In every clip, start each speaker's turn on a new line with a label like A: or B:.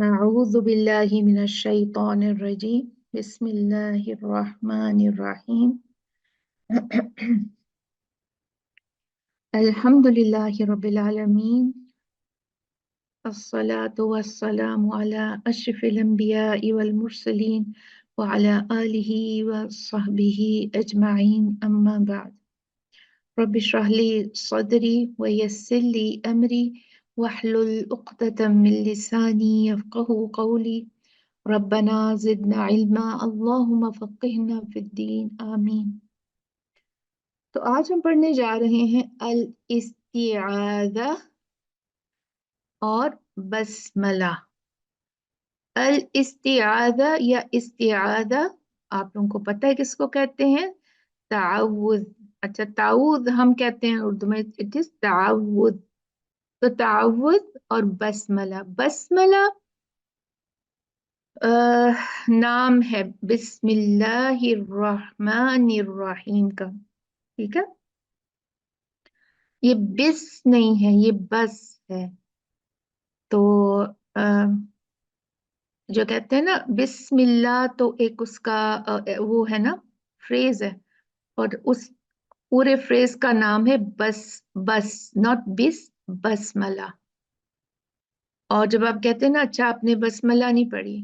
A: أعوذ بالله من الشيطان الرجيم بسم الله الرحمن الرحيم الحمد لله رب العالمين الصلاة والسلام على أشرف الأنبياء والمرسلين وعلى آله وصحبه أجمعين أما بعد رب اشرح لي صدري ويسر لي أمري واحلل عقدة من لساني يفقه قولي ربنا زدنا علما اللهم فقهنا في الدين آمین۔ تو آج ہم پڑھنے جا رہے ہیں الاستعاذہ اور بسملہ۔ الاستعاذہ یا استعاذہ آپ لوگوں کو پتہ ہے کس کو کہتے ہیں؟ تعوذ۔ اچھا تعوذ ہم کہتے ہیں اردو میں اٹ از تعوذ۔ تو تعوذ اور بسملہ، بسملہ نام ہے بسم اللہ الرحمن الرحیم کا، ٹھیک ہے؟ یہ بس نہیں ہے، یہ بس ہے۔ تو جو کہتے ہیں نا بسم اللہ، تو ایک اس کا وہ ہے نا فریز ہے، اور اس پورے فریز کا نام ہے بس، بس ناٹ بس، بسملہ۔ اور جب آپ کہتے ہیں نا اچھا آپ نے بسملہ نہیں پڑھی،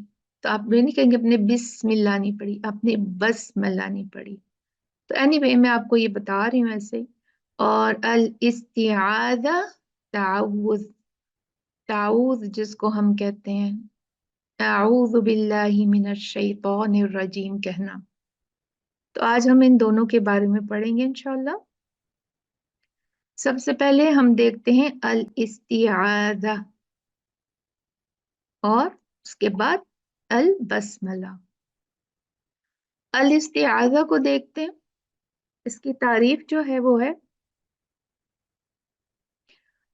A: تو آپ یہ نہیں کہیں گے اپنے بسم اللہ نہیں پڑھی، آپ نے بسملہ نہیں پڑھی۔ تو اینی وے میں آپ کو یہ بتا رہی ہوں ایسے ہی۔ اور الاستعاذہ تعوذ، تعوذ جس کو ہم کہتے ہیں اعوذ باللہ من الشیطان الرجیم کہنا۔ تو آج ہم ان دونوں کے بارے میں پڑھیں گے انشاءاللہ۔ سب سے پہلے ہم دیکھتے ہیں الاستعاذہ اور اس کے بعد البسملہ۔ الاستعاذہ کو دیکھتے ہیں، اس کی تعریف جو ہے وہ ہے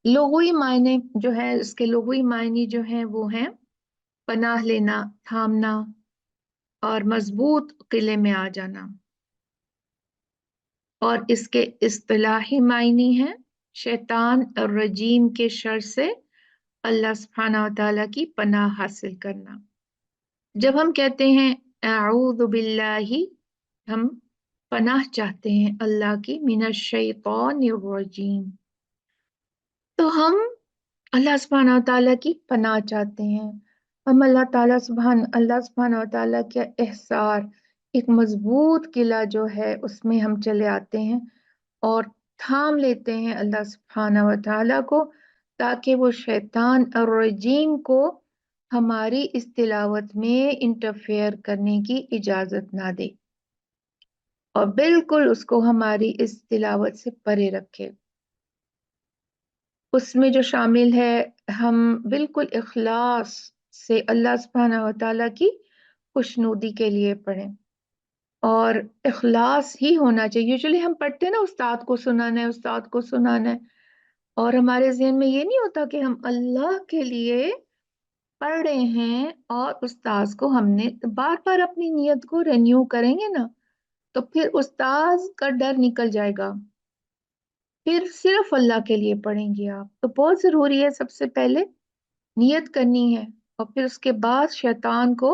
A: لغوی معنی جو ہے، اس کے لغوی معنی جو ہیں وہ ہیں پناہ لینا، تھامنا اور مضبوط قلعے میں آ جانا۔ اور اس کے اصطلاحی معنی ہیں شیطان الرجیم کے شر سے اللہ سبحانہ و تعالیٰ کی پناہ حاصل کرنا۔ جب ہم کہتے ہیں اعوذ باللہ، ہم پناہ چاہتے ہیں اللہ کی من الشیطان الرجیم، تو ہم اللہ سبحانہ و تعالیٰ کی پناہ چاہتے ہیں۔ ہم اللہ سبحانہ و تعالیٰ کے احصار، ایک مضبوط قلعہ جو ہے اس میں ہم چلے آتے ہیں اور تھام لیتے ہیں اللہ سبحانہ و تعالیٰ کو، تاکہ وہ شیطان الرجیم کو ہماری اس تلاوت میں انٹرفیئر کرنے کی اجازت نہ دے، اور بالکل اس کو ہماری اس تلاوت سے پرے رکھے۔ اس میں جو شامل ہے ہم بالکل اخلاص سے اللہ سبحانہ و تعالیٰ کی خوشنودی کے لیے پڑھیں، اور اخلاص ہی ہونا چاہیے۔ یوزلی ہم پڑھتے ہیں نا استاد کو سنانا ہے، استاد کو سنانا ہے، اور ہمارے ذہن میں یہ نہیں ہوتا کہ ہم اللہ کے لیے پڑھ رہے ہیں، اور استاذ کو ہم نے بار بار اپنی نیت کو رینیو کریں گے نا، تو پھر استاذ کا ڈر نکل جائے گا، پھر صرف اللہ کے لیے پڑھیں گے آپ۔ تو بہت ضروری ہے سب سے پہلے نیت کرنی ہے، اور پھر اس کے بعد شیطان کو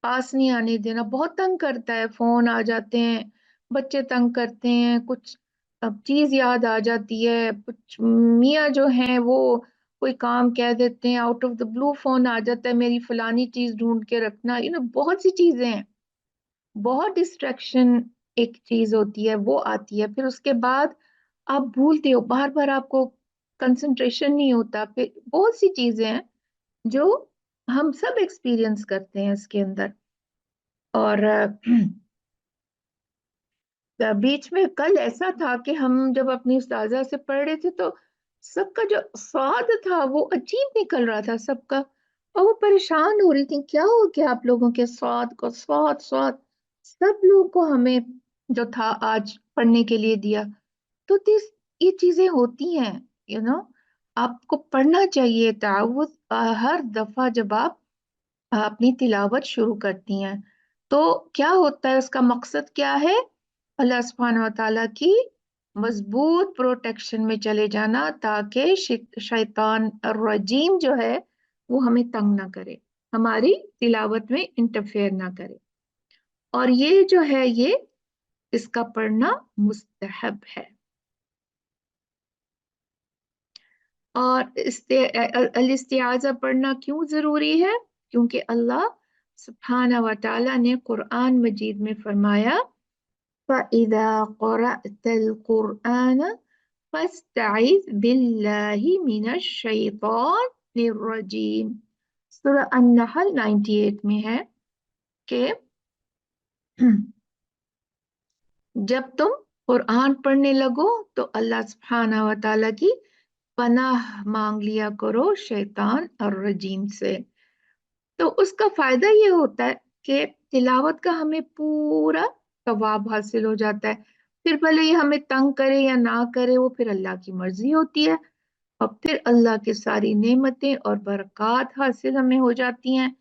A: پاس نہیں آنے دینا۔ بہت تنگ کرتا ہے، فون آ جاتے ہیں، بچے تنگ کرتے ہیں، کچھ اب چیز یاد آ جاتی ہے، کچھ میاں جو ہیں وہ کوئی کام کہہ دیتے ہیں، out of the blue phone آ جاتا ہے میری فلانی چیز ڈھونڈ کے رکھنا، بہت سی چیزیں ہیں، بہت ڈسٹریکشن ایک چیز ہوتی ہے وہ آتی ہے، پھر اس کے بعد آپ بھولتے ہو، بار بار آپ کو کنسنٹریشن نہیں ہوتا، پھر بہت سی چیزیں ہیں جو ہم سب ایکسپیرینس کرتے ہیں اس کے اندر۔ اور بیچ میں کل ایسا تھا کہ ہم جب اپنی استاذہ سے پڑھ رہے تھے تو سب کا جو سواد تھا وہ عجیب نکل رہا تھا سب کا، اور وہ پریشان ہو رہی تھی کیا ہو گیا آپ لوگوں کے سواد کو، سواد سب لوگوں کو ہمیں جو تھا آج پڑھنے کے لیے دیا۔ تو یہ چیزیں ہوتی ہیں، آپ کو پڑھنا چاہیے تعوذ ہر دفعہ جب آپ اپنی تلاوت شروع کرتی ہیں۔ تو کیا ہوتا ہے، اس کا مقصد کیا ہے؟ اللہ سبحانہ و تعالیٰ کی مضبوط پروٹیکشن میں چلے جانا، تاکہ شیطان الرجیم جو ہے वो हमें तंग ना करे, हमारी तिलावत में इंटरफेयर ना करे। और ये जो है ये इसका पढ़ना मुस्तहब है। और इस्तिआज़ा पढ़ना क्यों जरूरी है? क्योंकि अल्लाह सुब्हाना व तआला ने कुरान मजीद में फरमाया, फ़इज़ा क़रअतल क़ुरआन फ़स्तइज़ बिल्लाहि मिनश शैतानिर रजीम। सूरह अन-नहल 98 में है कि जब तुम कुरान पढ़ने लगो तो अल्लाह सुब्हाना व तआला की पनाह मांग लिया करो शैतान और रजीम से। तो उसका फायदा ये होता है कि तिलावत का हमें पूरा सवाब हासिल हो जाता है। फिर भले ही हमें तंग करे या ना करे, वो फिर अल्लाह की मर्जी होती है। और फिर अल्लाह की सारी नेमतें और बरक़ात हासिल हमें हो जाती हैं,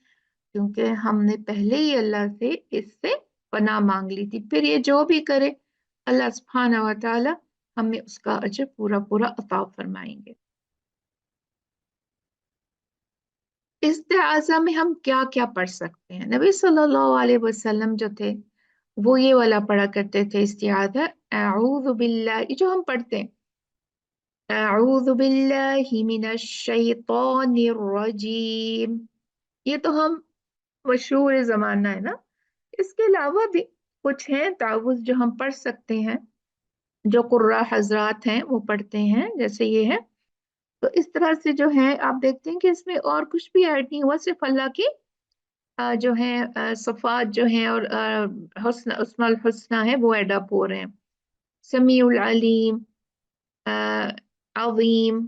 A: क्योंकि हमने पहले ही अल्लाह से इससे पनाह मांग ली थी। फिर ये जो भी करे अल्लाह सुब्हाना व तआला हमें उसका अजर पूरा पूरा अता फरमाएंगे। इस्तिआज़ा में हम क्या क्या पढ़ सकते हैं? नबी सल्लल्लाहु अलैहि वसल्लम जो थे वो ये वाला पढ़ा करते थे इस्तिआज़ा, अऊज़ु बिल्लाहि, जो हम पढ़ते हैं, अऊज़ु बिल्लाहि मिनश शैतानिर रजीम। ये तो हम मशहूर जमाना है ना। इसके अलावा भी कुछ हैं तावुज़ जो हम पढ़ सकते हैं, जो कुर्रा हजरात हैं वो पढ़ते हैं, जैसे ये है। तो इस तरह से जो है आप देखते हैं कि इसमें और कुछ भी ऐड नहीं हुआ, सिर्फ अल्लाह की जो है सफ़ात जो है और हुस्न अस्माउल हुस्ना है वो ऐड अप हो रहे हैं। समीउल अलीम, अज़ीम,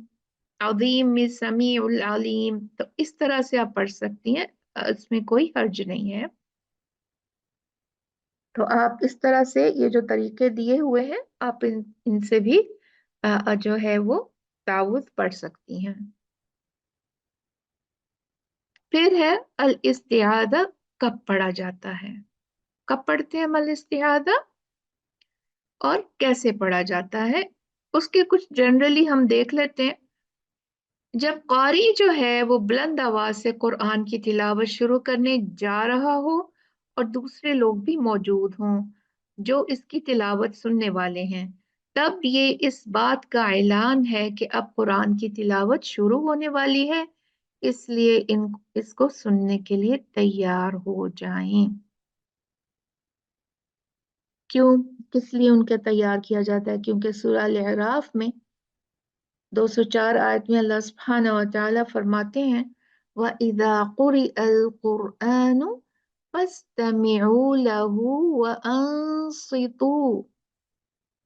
A: अज़ीम में समीउल अलीम, तो इस तरह से आप पढ़ सकती हैं, इसमें कोई हर्ज नहीं है। तो आप इस तरह से ये जो तरीके दिए हुए हैं आप इनसे भी जो है वो तावुज़ पढ़ सकती हैं। फिर है अल इस्तिआज़ा, कब पढ़ा जाता है, कब पढ़ते हैं हम अल इस्तिआज़ा और कैसे पढ़ा जाता है, उसके कुछ जनरली हम देख लेते हैं। जब कारी जो है वो बुलंद आवाज से कुरान की तिलावत शुरू करने जा रहा हो और दूसरे लोग भी मौजूद हों जो इसकी तिलावत सुनने वाले हैं, तब ये इस बात का ऐलान है कि अब कुरान की तिलावत शुरू होने वाली है, इसलिए इन इसको सुनने के लिए तैयार हो जाएं। क्यों, किस लिए उनका तैयार किया जाता है? क्योंकि सूरह अल-अराफ में 204 आयत में अल्लाह सुब्हानहू व तआला फरमाते हैं, व इज़ा क़ुरिअल क़ुरआनु फ़स्तमिऊ लहू व अंसितू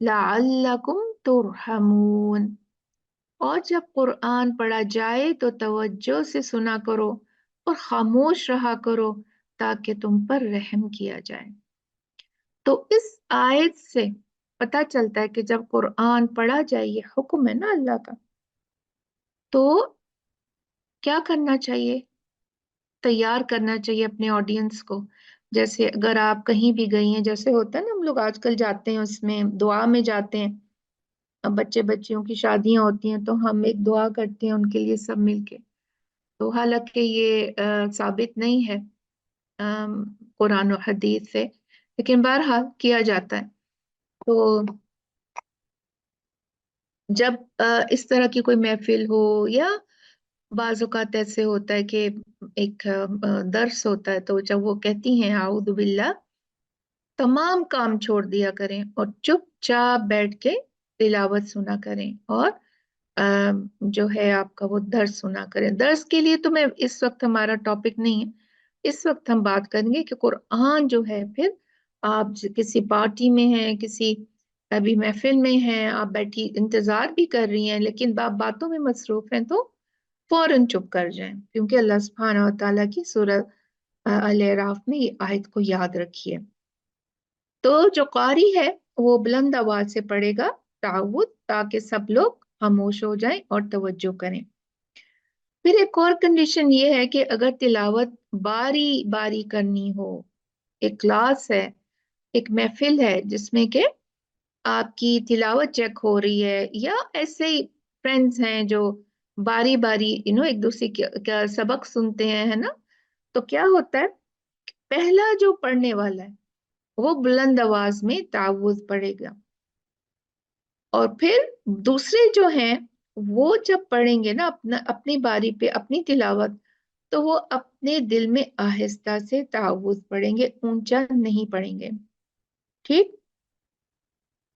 A: लअल्लकुम तुरहमून। और जब कुरान पढ़ा जाए तो तवज्जो से सुना करो और खामोश रहा करो ताकि तुम पर रहम किया जाए। तो इस आयत से पता चलता है कि जब कुरान पढ़ा जाए, ये हुक्म है ना अल्लाह का, तो क्या करना चाहिए? तैयार करना चाहिए अपने ऑडियंस को। जैसे अगर आप कहीं भी गई हैं, जैसे होता है ना, हम लोग आजकल जाते हैं उसमें दुआ में जाते हैं, अब बच्चे बच्चियों की शादियां होती हैं तो हम एक दुआ करते हैं उनके लिए सब मिलके। तो हालांकि ये साबित नहीं है कुरान और हदीस से, लेकिन बहरहाल किया जाता है। तो जब इस तरह की कोई महफिल हो या बाज़ औक़ात ऐसे होता है कि एक दर्स होता है, तो जब वो कहती हैं आऊज़ु बिल्लाह, तमाम काम छोड़ दिया करें और चुपचाप बैठ के तिलावत सुना करें और जो है आपका वो दर्स सुना करें। दर्स के लिए तो मैं इस वक्त हमारा टॉपिक नहीं है, इस वक्त हम बात करेंगे कि कुरान जो है, फिर आप किसी पार्टी में हैं, किसी अभी महफिल में हैं, आप बैठी इंतजार भी कर रही हैं लेकिन आप बातों में मसरूफ हैं, तो फौरन चुप कर जाएं, क्योंकि अल्लाह सुब्हानहू व तआला की सूरह अल-अराफ में ये आयत को याद रखिए। तो जो कारी है वो बुलंद आवाज से पढ़ेगा ताउद, ताकि सब लोग खामोश हो जाएं और तवज्जो करें। फिर एक और कंडीशन ये है कि अगर तिलावत बारी बारी करनी हो, एक क्लास है, एक महफिल है जिसमें के आपकी तिलावत चेक हो रही है, या ऐसे ही फ्रेंड्स हैं जो बारी बारी एक दूसरे का सबक सुनते हैं, है ना? तो क्या होता है, पहला जो पढ़ने वाला है वो बुलंद आवाज में तावुज पढ़ेगा, और फिर दूसरे जो हैं वो जब पढ़ेंगे ना अपना अपनी बारी पे अपनी तिलावत, तो वो अपने दिल में आहिस्ता से तावुज पढ़ेंगे, ऊंचा नहीं पढ़ेंगे। ठीक?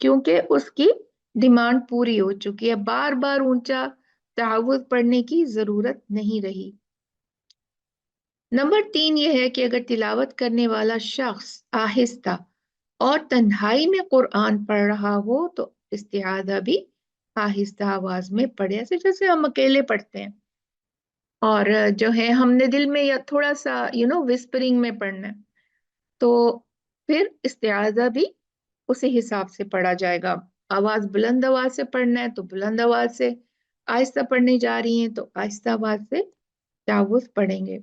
A: क्योंकि उसकी डिमांड पूरी हो चुकी है, बार बार ऊंचा तावुज पढ़ने की जरूरत नहीं रही। नंबर 3 ये है कि अगर तिलावत करने वाला शख्स आहिस्ता और तन्हाई में कुरान पढ़ रहा हो तो इस्तिआज़ा भी आहिस्ता आवाज में पढ़े, ऐसे जैसे हम अकेले पढ़ते हैं। और जो है हमने दिल में या थोड़ा सा विस्परिंग में पढ़ना है, तो फिर इस्तिआज़ा भी उसी हिसाब से पढ़ा जाएगा। आवाज बुलंद आवाज से पढ़ना है तो बुलंद आवाज से, आहिस्ता पढ़ने जा रही हैं तो आहिस्ता आवाज से तावुज़ पढ़ेंगे।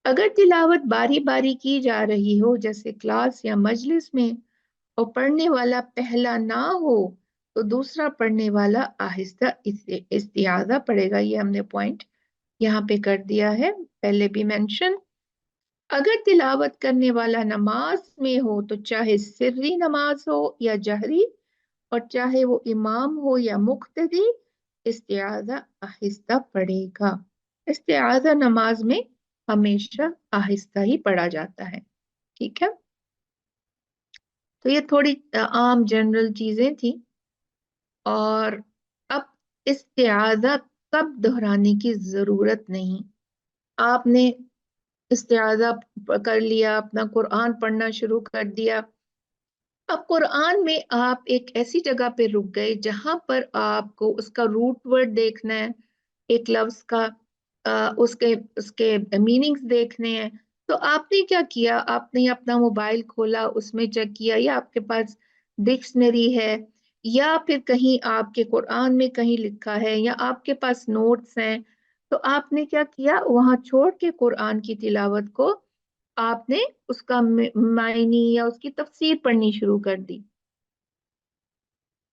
A: अगर तिलावत बारी बारी की जा रही हो जैसे क्लास या मजलिस में, और पढ़ने वाला पहला ना हो, तो दूसरा पढ़ने वाला आहिस्ता इस्तिआज़ा पढ़ेगा। ये हमने पॉइंट यहाँ पे कर दिया है, पहले भी मेंशन। अगर तिलावत करने वाला नमाज में हो तो चाहे सिर्री नमाज हो या जहरी, और चाहे वो इमाम हो या मुक्तदी, इस्तिआज़ा आहिस्ता पढ़ेगा। इस्तिआज़ा नमाज में हमेशा आहिस्ता ही पढ़ा जाता है। ठीक है? तो ये थोड़ी आम जनरल चीजें थी। और अब इस्तिआज़ा कब दोहराने की जरूरत नहीं। आपने इस्तिआज़ा कर लिया, अपना कुरान पढ़ना शुरू कर दिया, अब कुरान में आप एक ऐसी जगह पे रुक गए जहां पर आपको उसका रूट वर्ड देखना है, एक लफ्ज का उसके उसके मीनिंग्स देखने हैं। तो आपने क्या किया, आपने अपना मोबाइल खोला, उसमें चेक किया, या आपके पास डिक्शनरी है, या फिर कहीं आपके कुरान में कहीं लिखा है, या आपके पास नोट्स हैं। तो आपने क्या किया, वहां छोड़ के कुरान की तिलावत को आपने उसका मायनी या उसकी तफसीर पढ़नी शुरू कर दी।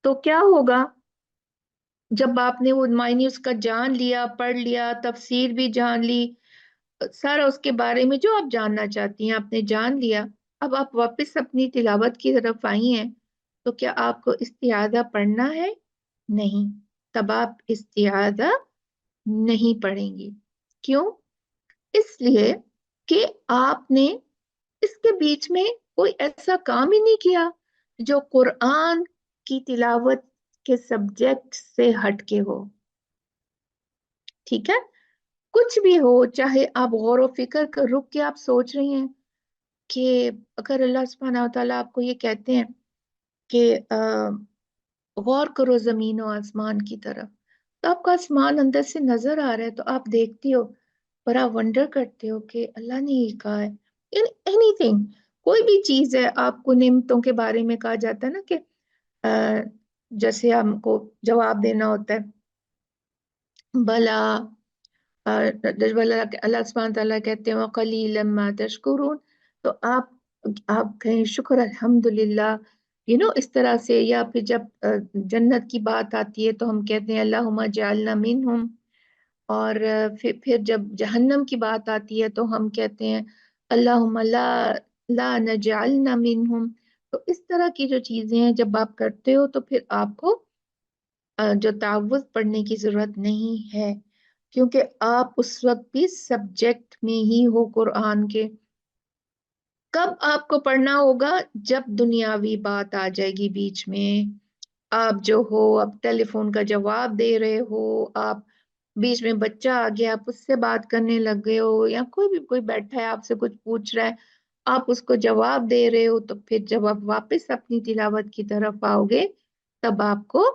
A: तो क्या होगा, जब आपने वो मायनी उसका जान लिया, पढ़ लिया, तफसीर भी जान ली, सारा उसके बारे में जो आप जानना चाहती हैं आपने जान लिया, अब आप वापस अपनी तिलावत की तरफ आई हैं, तो क्या आपको इस्तिआज़ा पढ़ना है? नहीं, तब आप इस्तिआज़ा नहीं पढ़ेंगी। क्यों? इसलिए कि आपने इसके बीच में कोई ऐसा काम ही नहीं किया जो कुरान की तिलावत के सब्जेक्ट से हटके हो। ठीक है? कुछ भी हो, चाहे आप गौर व फिक्र कर रुक के आप सोच रही हैं कि अगर अल्लाह सुब्हानहू व तआला आपको ये कहते हैं कि गौर करो जमीन और आसमान की तरफ, तो आपका आसमान अंदर से नजर आ रहा है, तो आप देखती हो और आप वंडर करते हो कि अल्लाह ने ये कहा है। इन एनीथिंग, कोई भी चीज है, आपको नेमतों के बारे में कहा जाता है ना कि जैसे हमको जवाब देना होता है, भला अल्लाह सुब्हानहू तआला कहते हैं वक़लीलन मा तशकुरून, तो आप कहें शुक्र अल्हम्दुलिल्लाह, इस तरह से। या फिर जब जन्नत की बात आती है तो हम कहते हैं अल्लाहुम्मा जअलना मिनहुम। और फिर जब जहन्नम की बात आती है तो हम कहते हैं अल्लाहुम्मा ला ला नजअलना मिनहुम। तो इस तरह की जो चीजें हैं जब आप करते हो तो फिर आपको जो तावुज़ पढ़ने की जरूरत नहीं है, क्योंकि आप उस वक्त भी सब्जेक्ट में ही हो कुरान के। कब आपको पढ़ना होगा? जब दुनियावी बात आ जाएगी बीच में, आप जो हो अब टेलीफोन का जवाब दे रहे हो, आप बीच में बच्चा आ गया आप उससे बात करने लग गए हो, या कोई बैठा है आपसे कुछ पूछ रहा है, आप उसको जवाब दे रहे हो, तो फिर जब आप वापस अपनी तिलावत की तरफ आओगे तब आपको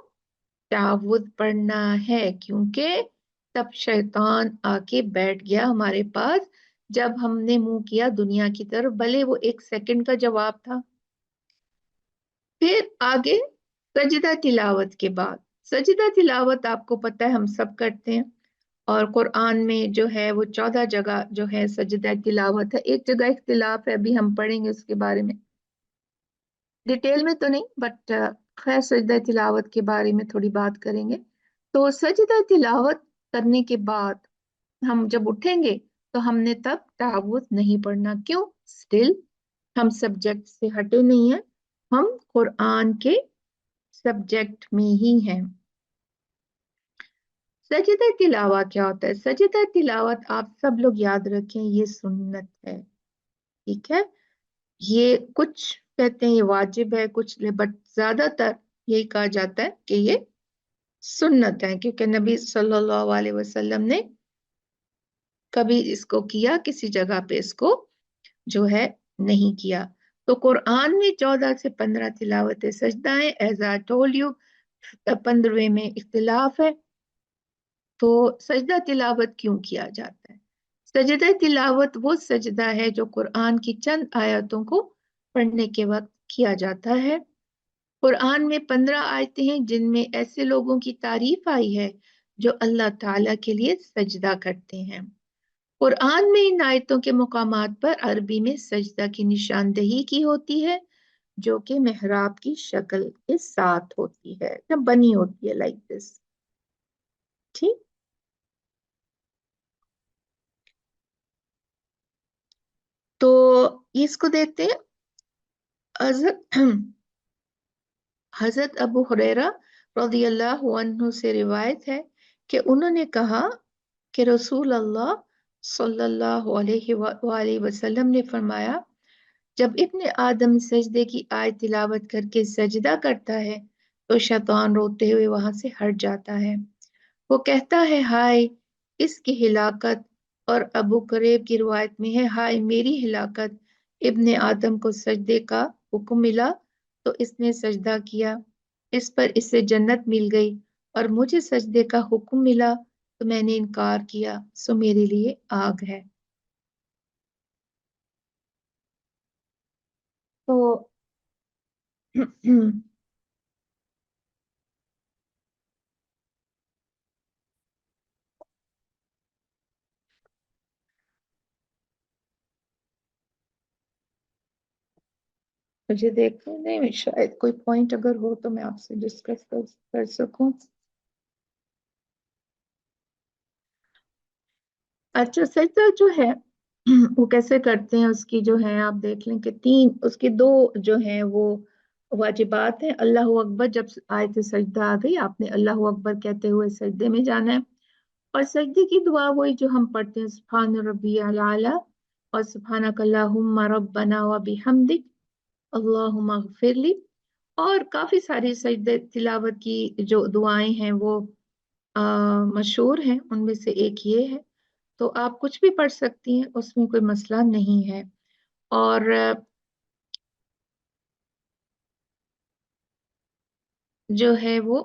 A: तावुद पढ़ना है, क्योंकि तब शैतान आके बैठ गया हमारे पास जब हमने मुंह किया दुनिया की तरफ, भले वो 1 सेकंड का जवाब था। फिर आगे सजदा तिलावत के बाद, सजदा तिलावत आपको पता है हम सब करते हैं, और कुरान में जो है वो 14 जगह जो है सजदा तिलावत है। एक जगह इख्तिलाफ है, अभी हम पढ़ेंगे उसके बारे में, डिटेल में तो नहीं, बट खैर सजदा तिलावत के बारे में थोड़ी बात करेंगे। तो सजदा तिलावत करने के बाद हम जब उठेंगे तो हमने तब तावुज़ नहीं पढ़ना। क्यों? स्टिल हम सब्जेक्ट से हटे नहीं हैं, हम कुरान के सब्जेक्ट में ही हैं। सजदे तिलावा क्या होता है? सजदे तिलावत आप सब लोग याद रखें, ये सुन्नत है। ठीक है, ये कुछ कहते हैं ये वाजिब है, कुछ बट ज्यादातर यही कहा जाता है कि ये सुन्नत है, क्योंकि नबी सल्लल्लाहु अलैहि वसल्लम ने कभी इसको किया, किसी जगह पे इसको जो है नहीं किया। तो कुरान में 14 से 15 तिलावत सजदा है, एज आई टोल्ड यू। 15वें में इख्तिलाफ है। तो सजदा तिलावत क्यों किया जाता है? सजदा तिलावत वो सजदा है जो कुरान की चंद आयतों को पढ़ने के वक्त किया जाता है। कुरान में 15 आयतें हैं जिनमें ऐसे लोगों की तारीफ आई है जो अल्लाह ताला के लिए सजदा करते हैं। कुरान में इन आयतों के मुकामात पर अरबी में सजदा की निशानदेही की होती है, जो कि मेहराब की शक्ल के साथ होती है, जब बनी होती है लाइक दिस। ठीक। तो इसको देखते हैं। हजरत हजरत अबू हुरैरा रज़ियल्लाहु अन्हु से रिवायत है कि उन्होंने कहा कि रसूल अल्लाह सल्लल्लाहु अलैहि वसल्लम ने फरमाया, जब इब्ने आदम सजदे की आयत तिलावत करके सजदा करता है तो शैतान रोते हुए वहां से हट जाता है। वो कहता है, हाय इसकी हिलाकत। और अबू करीब की रिवायत में है, हाय मेरी हिलाकत। इब्ने आदम को सजदे का हुक्म मिला तो इसने सजदा किया, इस पर इसे जन्नत मिल गई। और मुझे सजदे का हुक्म मिला तो मैंने इनकार किया, सो मेरे लिए आग है। तो मुझे देखने नहीं, शायद कोई पॉइंट अगर हो तो मैं आपसे डिस्कस कर सकूं। अच्छा, सजदा जो है वो कैसे करते हैं उसकी जो है आप देख लें कि तीन उसके दो जो हैं वो वाजिबात हैं। अल्लाह अकबर, जब आयत सजदा आ गई आपने अल्लाह अकबर कहते हुए सजदे में जाना है। और सजदे की दुआ वही जो हम पढ़ते हैं, सुभान रब्बियल आला और सुभानक अल्लाहुम्मा रब्बना व बिहम्दिक अल्लाहुम्मा गफिरली। और काफी सारी सजदे तिलावत की जो दुआएं हैं वो मशहूर हैं, उनमें से एक ये है। तो आप कुछ भी पढ़ सकती हैं, उसमें कोई मसला नहीं है। और जो है वो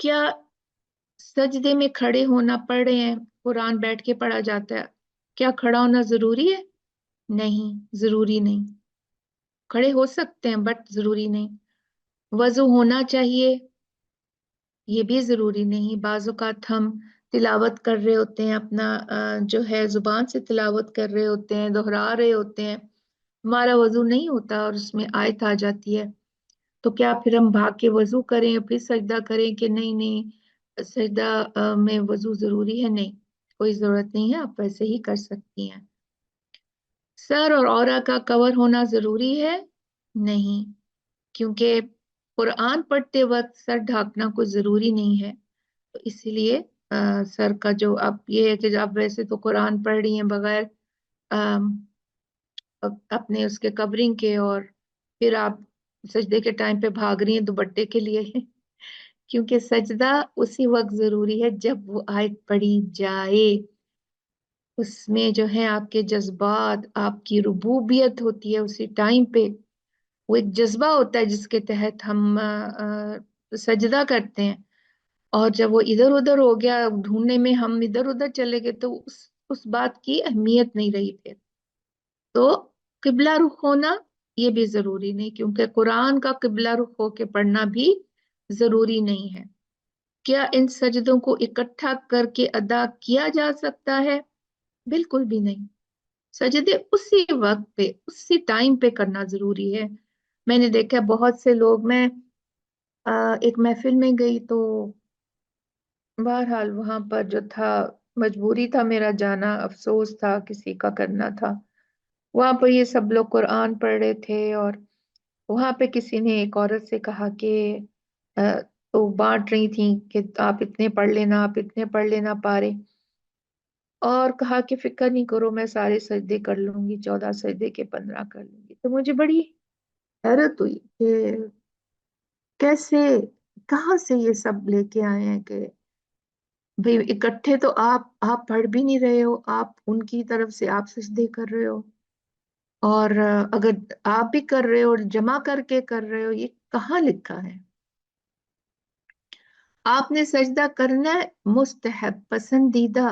A: क्या सजदे में खड़े होना पढ़ रहे हैं, कुरान बैठ के पढ़ा जाता है, क्या खड़ा होना जरूरी है? नहीं, जरूरी नहीं। खड़े हो सकते हैं बट जरूरी नहीं। वजू होना चाहिए, ये भी जरूरी नहीं। बाज़ औक़ात हम तिलावत कर रहे होते हैं, अपना जो है जुबान से तिलावत कर रहे होते हैं, दोहरा रहे होते हैं, हमारा वजू नहीं होता और उसमें आयत आ जाती है। तो क्या फिर हम भाग के वजू करें और फिर सजदा करें कि नहीं नहीं सजदा में वजू जरूरी है? नहीं, कोई जरूरत नहीं है, आप वैसे ही कर सकती हैं। सर और औरा का कवर होना जरूरी है? नहीं, क्योंकि कुरान पढ़ते वक्त सर ढकना कोई जरूरी नहीं है। तो इसीलिए सर का जो आप ये है कि आप वैसे तो कुरान पढ़ रही हैं बगैर अपने उसके कवरिंग के, और फिर आप सजदे के टाइम पे भाग रही हैं दुपट्टे के लिए क्योंकि सजदा उसी वक्त जरूरी है जब वो आयत पढ़ी जाए। उसमें जो है आपके जज्बात, आपकी रुबूबियत होती है उसी टाइम पे। वो एक जज्बा होता है जिसके तहत हम सजदा करते हैं। और जब वो इधर उधर हो गया ढूंढने में, हम इधर उधर चले गए, तो उस बात की अहमियत नहीं रही फिर। तो किबला रुख होना ये भी जरूरी नहीं, क्योंकि कुरान का किबला रुख होके पढ़ना भी जरूरी नहीं है। क्या इन सजदों को इकट्ठा करके अदा किया जा सकता है? बिल्कुल भी नहीं। सजदे उसी वक्त पे उसी टाइम पे करना जरूरी है। मैंने देखा है बहुत से लोग, मैं एक महफिल में गई तो बहरहाल वहां पर जो था, मजबूरी था मेरा जाना, अफसोस था, किसी का करना था। वहां पर ये सब लोग कुरान पढ़ रहे थे, और वहां पे किसी ने एक औरत से कहा कि अ, तो बांट रही थी कि आप इतने पढ़ लेना, आप इतने पढ़ लेना पारे, और कहा कि फिक्र नहीं करो, मैं सारे सजदे कर लूंगी, 14 सजदे के 15 कर लूंगी। तो मुझे बड़ी हैरत हुई कि कैसे, कहाँ से ये सब लेके आए हैं कि भाई इकट्ठे तो आप पढ़ भी नहीं रहे हो, आप उनकी तरफ से आप सजदे कर रहे हो, और अगर आप भी कर रहे हो और जमा करके कर रहे हो, ये कहाँ लिखा है? आपने सजदा करना है, मुस्तहब, पसंदीदा,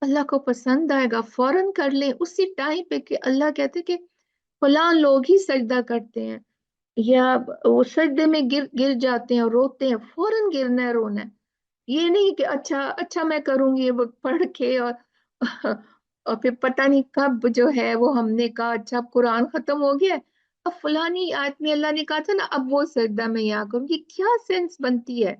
A: अल्लाह को पसंद आएगा, फौरन कर लें उसी टाइम पे, कि अल्लाह कहते कि फलां लोग ही सजदा करते हैं, या वो सजदे में गिर गिर जाते हैं और रोते हैं, फौरन गिरना है, रोना है। ये नहीं कि अच्छा अच्छा मैं करूंगी ये वो पढ़ के, और और फिर पता नहीं कब जो है वो हमने कहा अच्छा अब कुरान खत्म हो गया है, अब फलानी आयत में अल्लाह ने कहा था ना, अब वो सजदा मैं यहाँ करूंगी, क्या सेंस बनती है?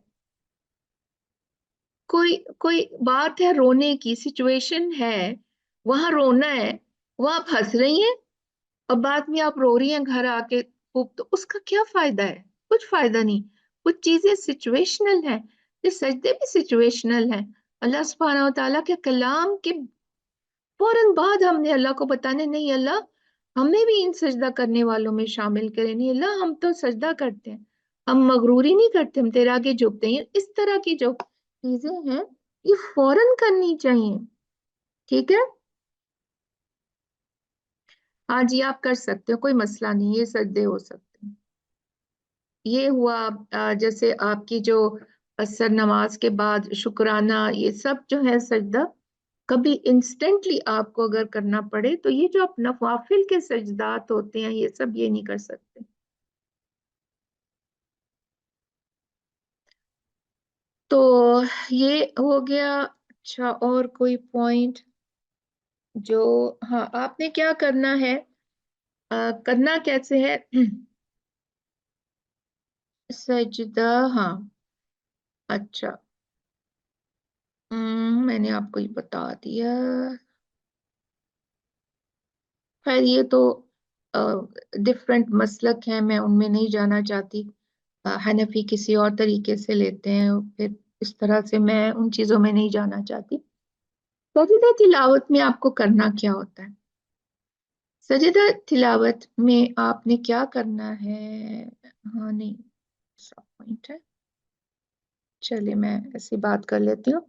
A: कोई कोई बात है, रोने की सिचुएशन है, वहां रोना है, वहां आप हंस रही हैं, और बाद में आप रो रही हैं घर आके खूब, तो उसका क्या फायदा है? कुछ फायदा नहीं। कुछ चीजें सिचुएशनल हैं, ये सजदे भी सिचुएशनल हैं। अल्लाह सुब्हानहू व तआला के कलाम के फौरन बाद हमने अल्लाह को बताने, नहीं अल्लाह हमें भी इन सजदा करने वालों में शामिल करें, नहीं अल्लाह हम तो सजदा करते हैं, हम मगरूरी नहीं करते, हम तेरे आगे झुकते हैं। इस तरह की जो चीजें हैं, ये फौरन करनी चाहिए। ठीक है, हाँ जी आप कर सकते हो, कोई मसला नहीं, ये सजदे हो सकते हैं। ये हुआ जैसे आपकी जो असर नमाज के बाद शुक्राना, ये सब जो है सजदा, कभी इंस्टेंटली आपको अगर करना पड़े तो ये जो आप नवाफिल के सजदात होते हैं, ये सब ये नहीं कर सकते। तो ये हो गया। अच्छा, और कोई पॉइंट जो, हाँ आपने क्या करना है, करना कैसे है? सजदा, हाँ, अच्छा, मैंने आपको ये बता दिया। खैर ये तो डिफरेंट मसलक हैं, मैं उनमें नहीं जाना चाहती। हनफी किसी और तरीके से लेते हैं, फिर इस तरह से मैं उन चीजों में नहीं जाना चाहती। सजदा तिलावत में आपको करना क्या होता है? सजदा तिलावत में आपने क्या करना है? हाँ नहीं, सब पॉइंट है, चलिए मैं ऐसी बात कर लेती हूँ।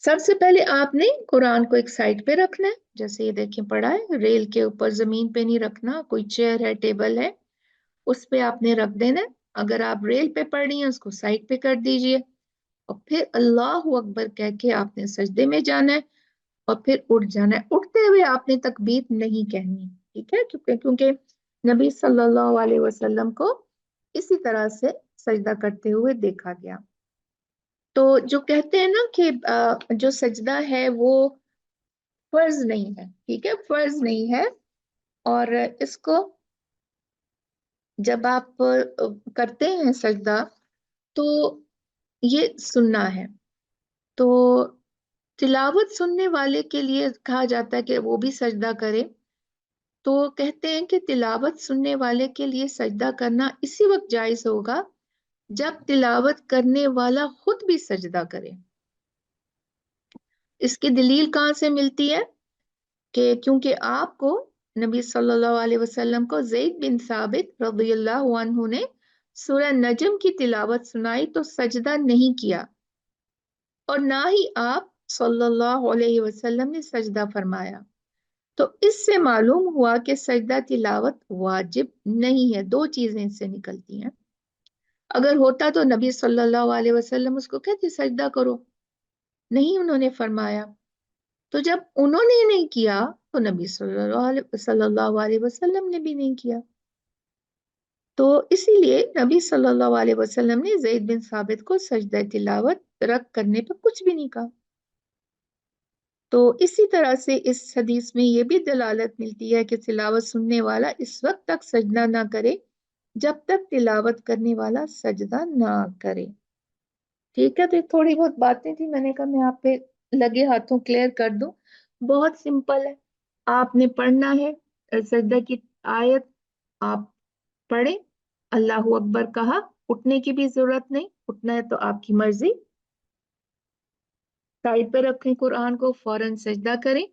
A: सबसे पहले आपने कुरान को एक साइड पे रखना है, जैसे ये देखिए पड़ा है, रेल के ऊपर, जमीन पे नहीं रखना, कोई चेयर है, टेबल है, उस पे आपने रख देना है। अगर आप रेल पे पढ़ रही हैं, उसको साइड पे कर दीजिए, और फिर अल्लाह अकबर कह के आपने सजदे में जाना है, और फिर उठ जाना है। उठते हुए आपने तकबीर नहीं कहनी, ठीक है, क्योंकि क्योंकि नबी सल्लल्लाहु अलैहि वसल्लम को इसी तरह से सजदा करते हुए देखा गया। तो जो कहते हैं ना कि जो सजदा है वो फर्ज नहीं है, ठीक है, फर्ज नहीं है, और इसको जब आप करते हैं सजदा, तो ये सुनना है। तो तिलावत सुनने वाले के लिए कहा जाता है कि वो भी सजदा करे। तो कहते हैं कि तिलावत सुनने वाले के लिए सजदा करना इसी वक्त जायज होगा जब तिलावत करने वाला खुद भी सजदा करे। इसकी दलील कहाँ से मिलती है? कि क्योंकि आपको नबी सल्लल्लाहु अलैहि वसल्लम को ज़ैद बिन साबित रज़ियल्लाहु अन्हु ने सूरह नजम की तिलावत सुनाई तो सजदा नहीं किया, और ना ही आप सल्लल्लाहु अलैहि वसल्लम ने सजदा फरमाया। तो इससे मालूम हुआ कि सजदा तिलावत वाजिब नहीं है। दो चीजें इससे निकलती हैं। अगर होता तो नबी सल्लल्लाहु अलैहि वसल्लम उसको कहते सजदा करो, नहीं उन्होंने फरमाया। तो जब उन्होंने नहीं किया, तो नबी सल्लल्लाहु अलैहि वसल्लम ने भी नहीं किया। तो इसीलिए नबी सल्लल्लाहु अलैहि वसल्लम ने ज़ैद बिन साबित को सजदा तिलावत रख करने पर कुछ भी नहीं कहा। तो इसी तरह से इस हदीस में ये भी दलालत मिलती है कि तिलावत सुनने वाला इस वक्त तक सजदा ना करे जब तक तिलावत करने वाला सजदा ना करे। ठीक है, तो ये थोड़ी बहुत बातें थी, मैंने कहा मैं आप पे लगे हाथों क्लियर कर दूं। बहुत सिंपल है। आपने पढ़ना है सजदा की आयत, आप पढ़े, अल्लाह अकबर कहा, उठने की भी जरूरत नहीं, उठना है तो आपकी मर्जी, साइड पे रखें कुरान को, फौरन सजदा करें,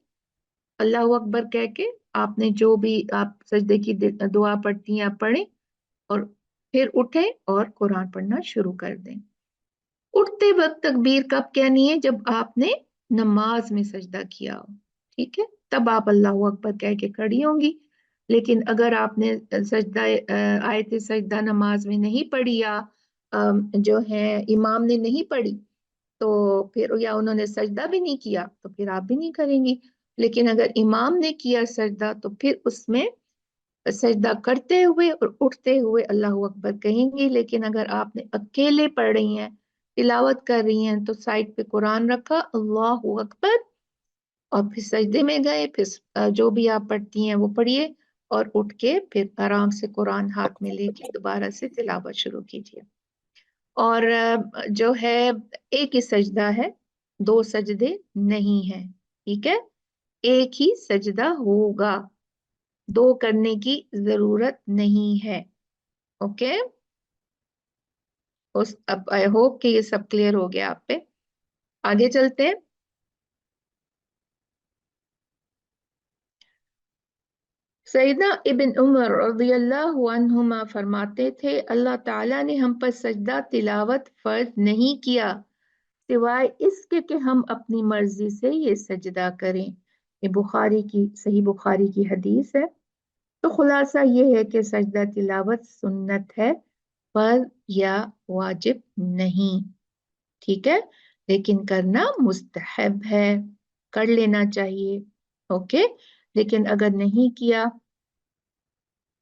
A: अल्लाह अकबर कह के आपने जो भी आप सजदे की दुआ पढ़ती हैं आप पढ़ें, और फिर उठें और कुरान पढ़ना शुरू कर दें। उठते वक्त तकबीर कब कहनी है? जब आपने नमाज में सजदा किया हो, ठीक है, तब आप अल्लाह अकबर कह के खड़ी होंगी। लेकिन अगर आपने सजदा आयत सजदा नमाज में नहीं पढ़ी, या जो है इमाम ने नहीं पढ़ी, तो फिर या उन्होंने सजदा भी नहीं किया, तो फिर आप भी नहीं करेंगी। लेकिन अगर इमाम ने किया सजदा, तो फिर उसमें सजदा करते हुए और उठते हुए अल्लाह अकबर कहेंगी। लेकिन अगर आपने अकेले पढ़ रही हैं, तिलावत कर रही हैं, तो साइड पे कुरान रखा, अल्लाह अकबर, और फिर सजदे में गए, फिर जो भी आप पढ़ती हैं वो पढ़िए, और उठ के फिर आराम से कुरान हाथ में लेके दोबारा से तिलावत शुरू कीजिए। और जो है एक ही सजदा है, दो सजदे नहीं है, ठीक है, एक ही सजदा होगा, दो करने की जरूरत नहीं है। ओके, उस अब आई होप कि ये सब क्लियर हो गया आप पे। आगे चलते हैं। सैयदना इब्न उमर रज़ियल्लाहु अन्हुमा फरमाते थे, अल्लाह ताला ने हम पर सजदा तिलावत फर्ज नहीं किया सिवाय इसके कि हम अपनी मर्जी से ये सजदा करें। ये बुखारी की, सही बुखारी की हदीस है। तो खुलासा ये है कि सजदा तिलावत सुन्नत है, फर्ज या वाजिब नहीं, ठीक है, लेकिन करना मुस्तहब है, कर लेना चाहिए। ओके, लेकिन अगर नहीं किया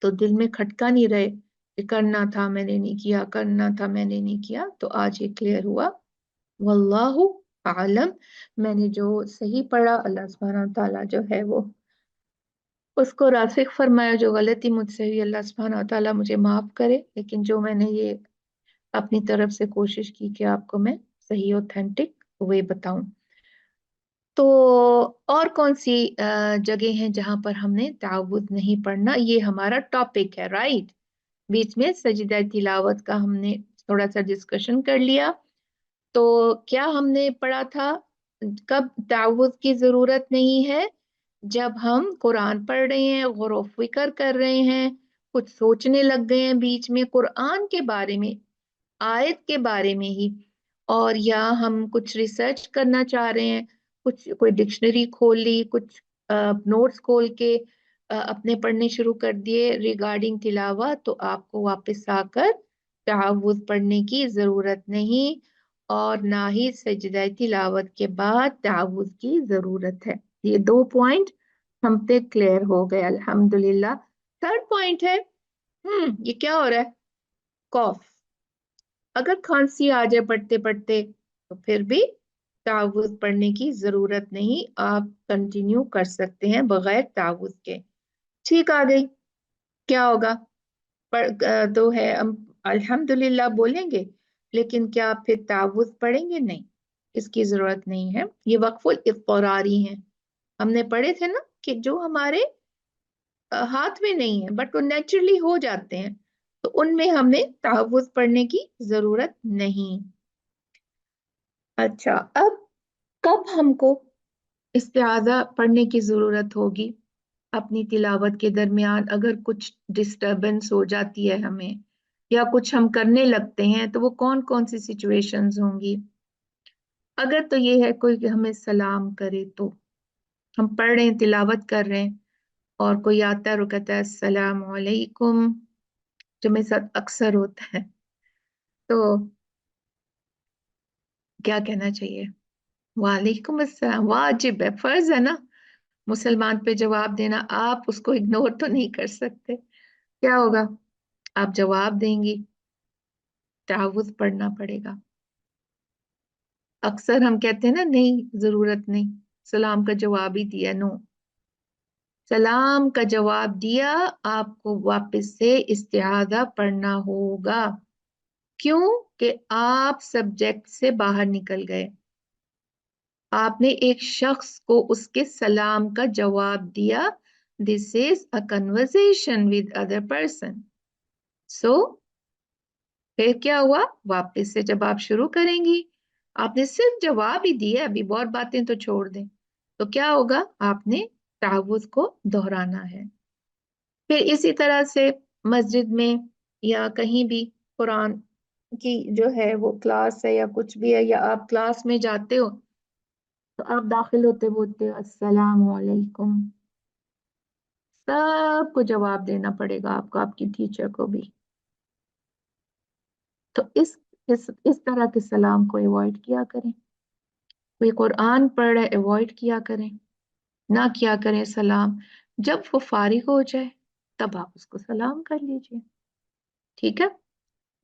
A: तो दिल में खटका नहीं रहे कि करना था मैंने नहीं किया, करना था मैंने नहीं किया। तो आज ये क्लियर हुआ, वल्लाहु आलम। मैंने जो सही पढ़ा, अल्लाह सुब्हानहू व तआला जो है वो उसको रासिख फरमाया, जो गलती मुझसे हुई अल्लाह सुब्हानहू व तआला मुझे माफ करे। लेकिन जो मैंने ये अपनी तरफ से कोशिश की कि आपको मैं सही ऑथेंटिक वे बताऊं। तो और कौन सी जगह हैं जहां पर हमने तावुद नहीं पढ़ना? ये हमारा टॉपिक है, राइट। बीच में सजदा तिलावत का हमने थोड़ा सा डिस्कशन कर लिया। तो क्या हमने पढ़ा था? कब तावुद की जरूरत नहीं है? जब हम कुरान पढ़ रहे हैं, गौर व फिक्र कर रहे हैं, कुछ सोचने लग गए हैं बीच में कुरान के बारे में, आयत के बारे में ही, और या हम कुछ रिसर्च करना चाह रहे हैं, कुछ कोई डिक्शनरी खोल ली, कुछ नोट्स खोल के अपने पढ़ने शुरू कर दिए रिगार्डिंग तिलावा, तो आपको वापस आकर तआवुज़ पढ़ने की जरूरत नहीं, और ना ही सजदा तिलावत के बाद तआवुज़ की जरूरत है। ये दो पॉइंट हम पे क्लियर हो गए, अल्हम्दुलिल्लाह। थर्ड पॉइंट है, ये क्या हो रहा है? कॉफ। अगर खांसी आ जाए पढ़ते पढ़ते, तो फिर भी तावुज़ पढ़ने की जरूरत नहीं, आप कंटिन्यू कर सकते हैं बगैर तावुज़ के। ठीक, आ गई। क्या होगा? तो है हम अल्हम्दुलिल्लाह बोलेंगे, लेकिन क्या आप फिर तावुज़ पढ़ेंगे? नहीं, इसकी जरूरत नहीं है। ये वक्फुल इत्तरारी हैं, हमने पढ़े थे ना, कि जो हमारे हाथ में नहीं है बट वो नेचुरली हो जाते हैं, तो उनमें हमें तहव्वुज पढ़ने की जरूरत नहीं। अच्छा, अब कब हमको इस्तिआज़ा पढ़ने की जरूरत होगी? अपनी तिलावत के दरमियान अगर कुछ डिस्टरबेंस हो जाती है हमें, या कुछ हम करने लगते हैं, तो वो कौन कौन सी सिचुएशंस होंगी? अगर तो ये है कोई कि हमें सलाम करे, तो हम पढ़ रहे हैं, तिलावत कर रहे हैं, और कोई आता है और कहता है अस्सलाम वालेकुम, जो मेरे साथ अक्सर होता है, तो क्या कहना चाहिए? वालेकुम अस्सलाम, वाजिब है, फर्ज है ना मुसलमान पे जवाब देना, आप उसको इग्नोर तो नहीं कर सकते। क्या होगा? आप जवाब देंगी, तावुज़ पढ़ना पड़ेगा। अक्सर हम कहते हैं ना, नहीं जरूरत नहीं, सलाम का जवाब ही दिया, नो, सलाम का जवाब दिया, आपको वापस से इस्तिआज़ा पढ़ना होगा। क्यों? कि आप सब्जेक्ट से बाहर निकल गए। आपने एक शख्स को उसके सलाम का जवाब दिया। This is a conversation with other person. So फिर क्या हुआ? वापस से जब आप शुरू करेंगी, आपने सिर्फ जवाब ही दिया, अभी बहुत बातें तो छोड़ दें, तो क्या होगा? आपने तावुज़ को दोहराना है। फिर इसी तरह से मस्जिद में या कहीं भी कुरान की जो है वो क्लास है या कुछ भी है, या आप क्लास में जाते हो, तो आप दाखिल होते बोलते हो अस्सलामु अलैकुम। सबको जवाब देना पड़ेगा आपको, आपकी टीचर को भी। तो इस तरह के सलाम को अवॉइड किया करें। कोई कुरान पढ़ रहे, अवॉइड किया करें, ना किया करें सलाम। जब वो फारिग हो जाए तब आप उसको सलाम कर लीजिए, ठीक है।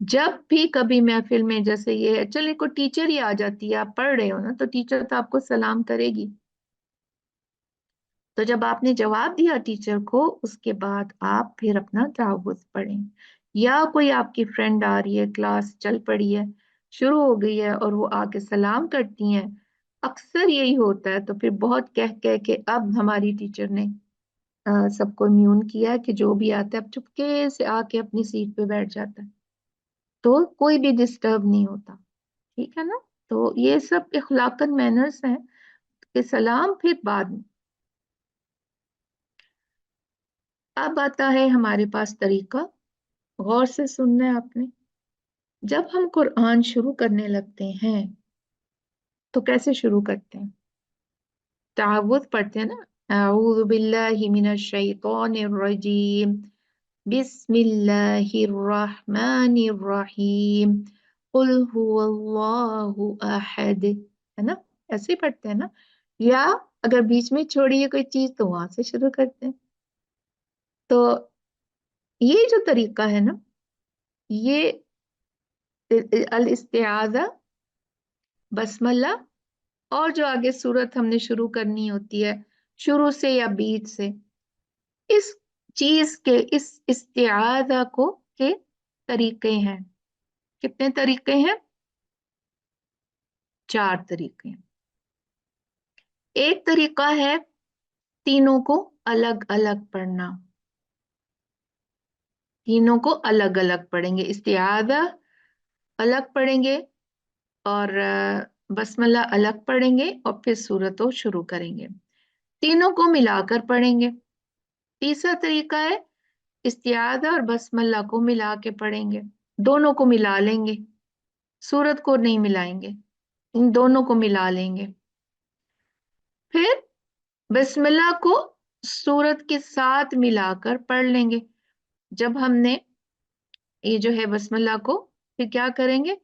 A: जब भी कभी महफिल में, जैसे ये चलिए कोई टीचर ही आ जाती है, आप पढ़ रहे हो ना, तो टीचर तो आपको सलाम करेगी। तो जब आपने जवाब दिया टीचर को, उसके बाद आप फिर अपना तावुज़ पढ़ें। या कोई आपकी फ्रेंड आ रही है, क्लास चल पड़ी है, शुरू हो गई है, और वो आके सलाम करती हैं, अक्सर यही होता है। तो फिर बहुत कह कह के अब हमारी टीचर ने सबको इम्यून किया है कि जो भी आता है अब चुपके से आके अपनी सीट पे बैठ जाता है, तो कोई भी डिस्टर्ब नहीं होता, ठीक है ना। तो ये सब इखलाकन मैनर्स हैं कि सलाम फिर बाद में। अब आता है हमारे पास तरीका, गौर से सुनना है आपने। जब हम कुरान शुरू करने लगते हैं तो कैसे शुरू करते हैं? तावुज़ पढ़ते हैं ना, अऊज़ु बिल्लाहि मिनश शैतानिर रजीम, बिस्मिल्लाहिर रहमानिर रहीम, कुल हुवल्लाहु अहद, है ना? ऐसे ही पढ़ते हैं ना। या अगर बीच में छोड़ी है कोई चीज तो वहां से शुरू करते हैं। तो ये जो तरीका है ना, ये अल इस्तिआज़ा, बसमल्ला, और जो आगे सूरत हमने शुरू करनी होती है शुरू से या बीच से, इस चीज के, इस इस्तिआज़ा को के तरीके हैं। कितने तरीके हैं? 4 तरीके हैं। एक तरीका है तीनों को अलग अलग पढ़ना। तीनों को अलग अलग पढ़ेंगे, इस्तिआज़ा अलग पढ़ेंगे, और बसमल्ला अलग पढ़ेंगे, और फिर सूरतों शुरू करेंगे। तीनों को मिलाकर पढ़ेंगे। तीसरा तरीका है इस्तिआज़ा और बसमल्ला को मिला के पढ़ेंगे, दोनों को मिला लेंगे, सूरत को नहीं मिलाएंगे, इन दोनों को मिला लेंगे। फिर बिस्मिल्लाह को सूरत के साथ मिलाकर पढ़ लेंगे। जब हमने ये जो है बिस्मिल्लाह को, फिर क्या करेंगे?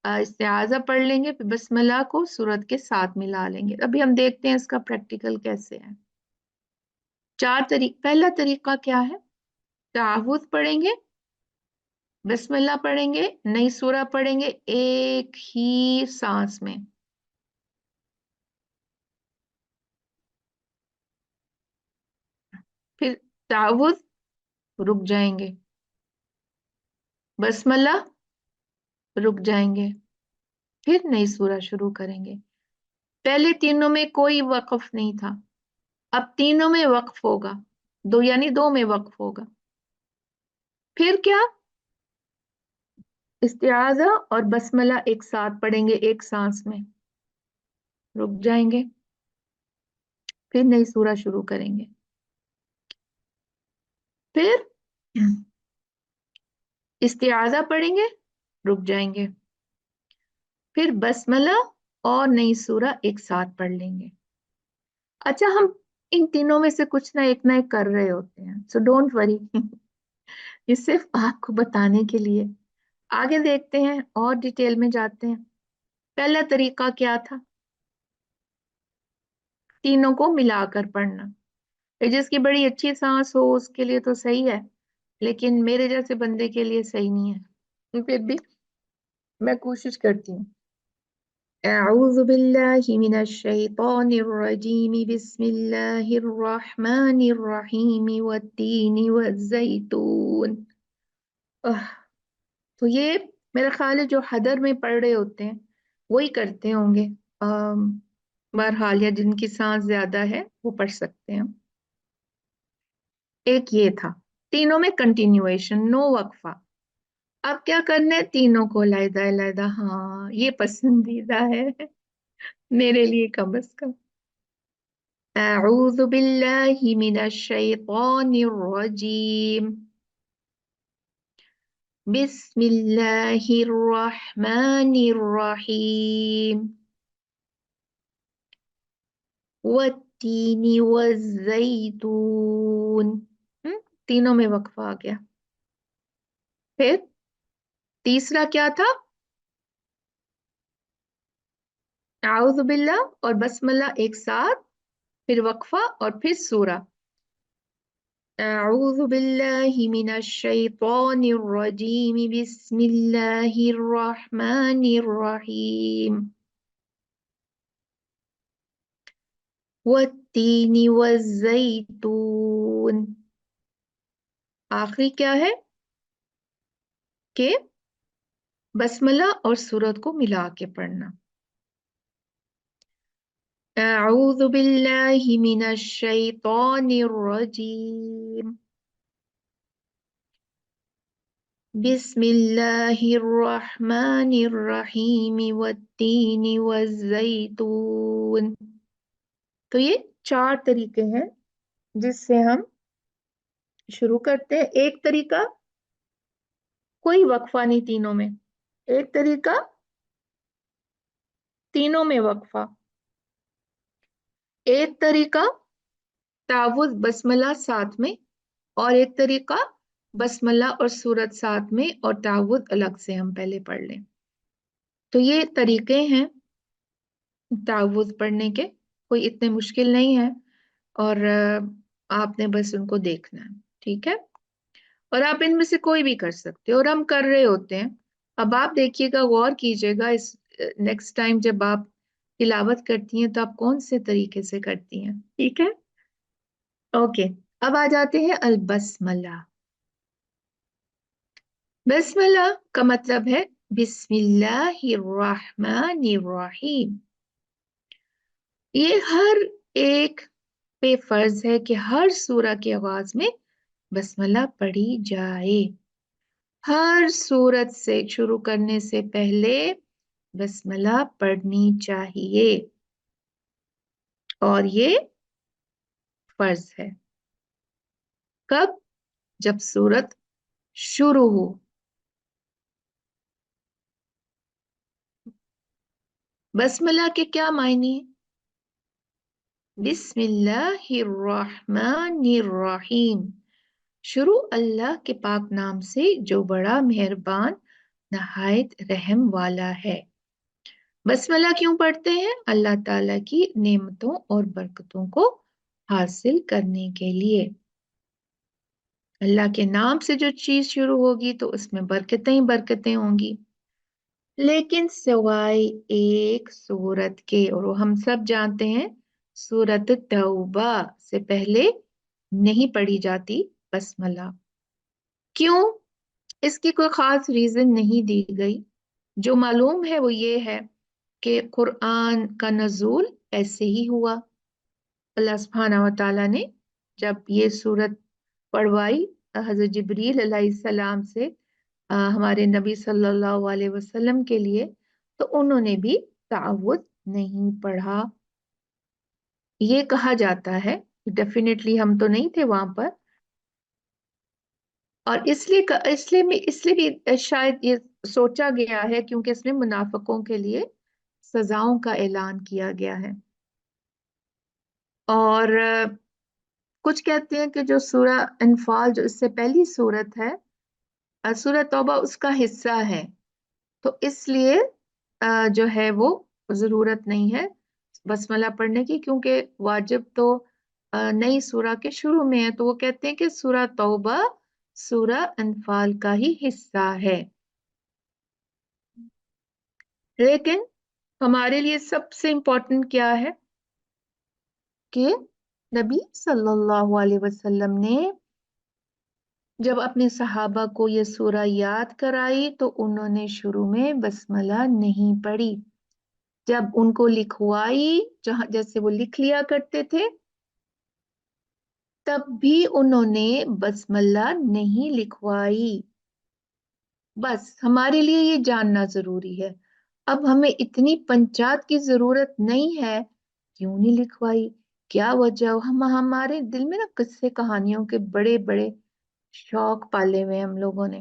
A: इस्तिआज़ा पढ़ लेंगे, फिर बिस्मिल्लाह को सूरत के साथ मिला लेंगे। अभी हम देखते हैं इसका प्रैक्टिकल कैसे है। पहला तरीका क्या है? तावुज़ पढ़ेंगे, बिस्मिल्लाह पढ़ेंगे, नई सूरा पढ़ेंगे एक ही सांस में। फिर तावुज़, रुक जाएंगे, बसमल्ला, रुक जाएंगे, फिर नई सूरा शुरू करेंगे। पहले तीनों में कोई वक्फ नहीं था, अब तीनों में वक्फ होगा, दो यानी दो में वक्फ होगा। फिर क्या? इस्तिआज़ा और बसमला एक साथ पढ़ेंगे एक सांस में, रुक जाएंगे, फिर नई सूरा शुरू करेंगे। फिर इस्तिआज़ा पढ़ेंगे, रुक जाएंगे, फिर बसमला और नई सूरा एक साथ पढ़ लेंगे। अच्छा, हम इन तीनों में से कुछ ना एक कर रहे होते हैं, सो डोंट वरी। ये सिर्फ आपको बताने के लिए। आगे देखते हैं और डिटेल में जाते हैं। पहला तरीका क्या था? तीनों को मिलाकर पढ़ना। फिर जिसकी बड़ी अच्छी सांस हो उसके लिए तो सही है, लेकिन मेरे जैसे बंदे के लिए सही नहीं है। फिर भी मैं कोशिश करती हूँ। أعوذ بالله من الشيطان الرجيم بسم الله الرحمن الرحيم والتين والزيتون। आह, तो ये मेरा ख्याल है जो हदर में पढ़ रहे होते हैं वही करते होंगे। अम, बहरहाल या जिनकी सांस ज्यादा है वो पढ़ सकते हैं। एक ये था, तीनों में कंटिन्यूएशन, नो वक्फा। अब क्या करना है, तीनों को अलहदा अलहदा, हाँ ये पसंदीदा है मेरे लिए कम अज कम। अऊज़ु बिल्लाहि मिनश शैतानिर रजीम, बिस्मिल्लाहिर रहमानिर रहीम, वत्तीनी वज़्ज़ैतून। तीनों में वक्फा आ गया। फिर तीसरा क्या था, आउज़ बिल्लाह और बसमल्ला एक साथ, फिर वक्फा और फिर सूरा। أعوذ بالله من الشيطان الرجيم بسم الله الرحمن الرحيم والتين والزيتون। आखिरी क्या है कि बसमला और सूरत को मिला के पढ़ना। أعوذ بالله من الشيطان الرجيم بسم الله الرحمن الرحيم والتين والزيتون। तो ये चार तरीके हैं जिससे हम शुरू करते हैं। एक तरीका, कोई वक्फा नहीं तीनों में। एक तरीका, तीनों में वक्फा। एक तरीका, तावुज बसमला साथ में। और एक तरीका, बसमला और सूरत साथ में और तावुज अलग से हम पहले पढ़ लें। तो ये तरीके हैं तावुज पढ़ने के, कोई इतने मुश्किल नहीं है। और आपने बस उनको देखना है, ठीक है। और आप इनमें से कोई भी कर सकते हो और हम कर रहे होते हैं। अब आप देखिएगा, गौर कीजिएगा, इस नेक्स्ट टाइम जब आप तिलावत करती हैं तो आप कौन से तरीके से करती हैं, ठीक है। ओके, अब आ जाते हैं अल बसमला। बसमला का मतलब है बिस्मिल्लाहिर्रहमानिर्रहीम। ये हर एक पे फर्ज है कि हर सूरा के आगाज में बसमला पढ़ी जाए। हर सूरत से शुरू करने से पहले बसमला पढ़नी चाहिए और ये फर्ज है। कब? जब सूरत शुरू हो। बसमला के क्या मायने? बिस्मिल्लाहिर्रहमानिर्रहीम, शुरू अल्लाह के पाक नाम से जो बड़ा मेहरबान नहायत रहम वाला है। बसमला क्यों पढ़ते हैं? अल्लाह ताला की नेमतों और बरकतों को हासिल करने के लिए। अल्लाह के नाम से जो चीज शुरू होगी तो उसमें बरकतें ही बरकतें होंगी। लेकिन सिवाय एक सूरत के, और वो हम सब जानते हैं, सूरत तौबा से पहले नहीं पढ़ी जाती बसमला। क्यों? इसकी कोई खास रीजन नहीं दी गई। जो मालूम है वो ये है कि कुरान का नजूल ऐसे ही हुआ। अल्लाह सुब्हानहू व तआला ने जब ये सूरत पढ़वाई हजरत जिब्रील अलैहिस्सलाम से हमारे नबी सल्लल्लाहु अलैहि वसल्लम के लिए, तो उन्होंने भी तावुद नहीं पढ़ा। ये कहा जाता है, डेफिनेटली हम तो नहीं थे वहां पर, और इसलिए भी शायद ये सोचा गया है क्योंकि इसमें मुनाफिकों के लिए सजाओं का ऐलान किया गया है। और कुछ कहते हैं कि जो सूरा अनफाल, जो इससे पहली सूरत है, सूरह तौबा उसका हिस्सा है, तो इसलिए जो है वो जरूरत नहीं है बसमला पढ़ने की, क्योंकि वाजिब तो नई सूरा के शुरू में है। तो वो कहते हैं कि सूरह तौबा सूरह अनफाल का ही हिस्सा है। लेकिन हमारे लिए सबसे इम्पोर्टेंट क्या है कि नबी सल्लल्लाहु अलैहि वसल्लम ने जब अपने सहाबा को ये सूरा याद कराई तो उन्होंने शुरू में बसमला नहीं पढ़ी। जब उनको लिखवाई, जहां जैसे वो लिख लिया करते थे, तब भी उन्होंने बसमल्ला नहीं लिखवाई। बस हमारे लिए ये जानना जरूरी है। अब हमें इतनी पंचायत की जरूरत नहीं है, क्यों नहीं लिखवाई, क्या वजह। हम हमारे दिल में ना किस्से कहानियों के बड़े बड़े शौक पाले हुए हैं हम लोगों ने।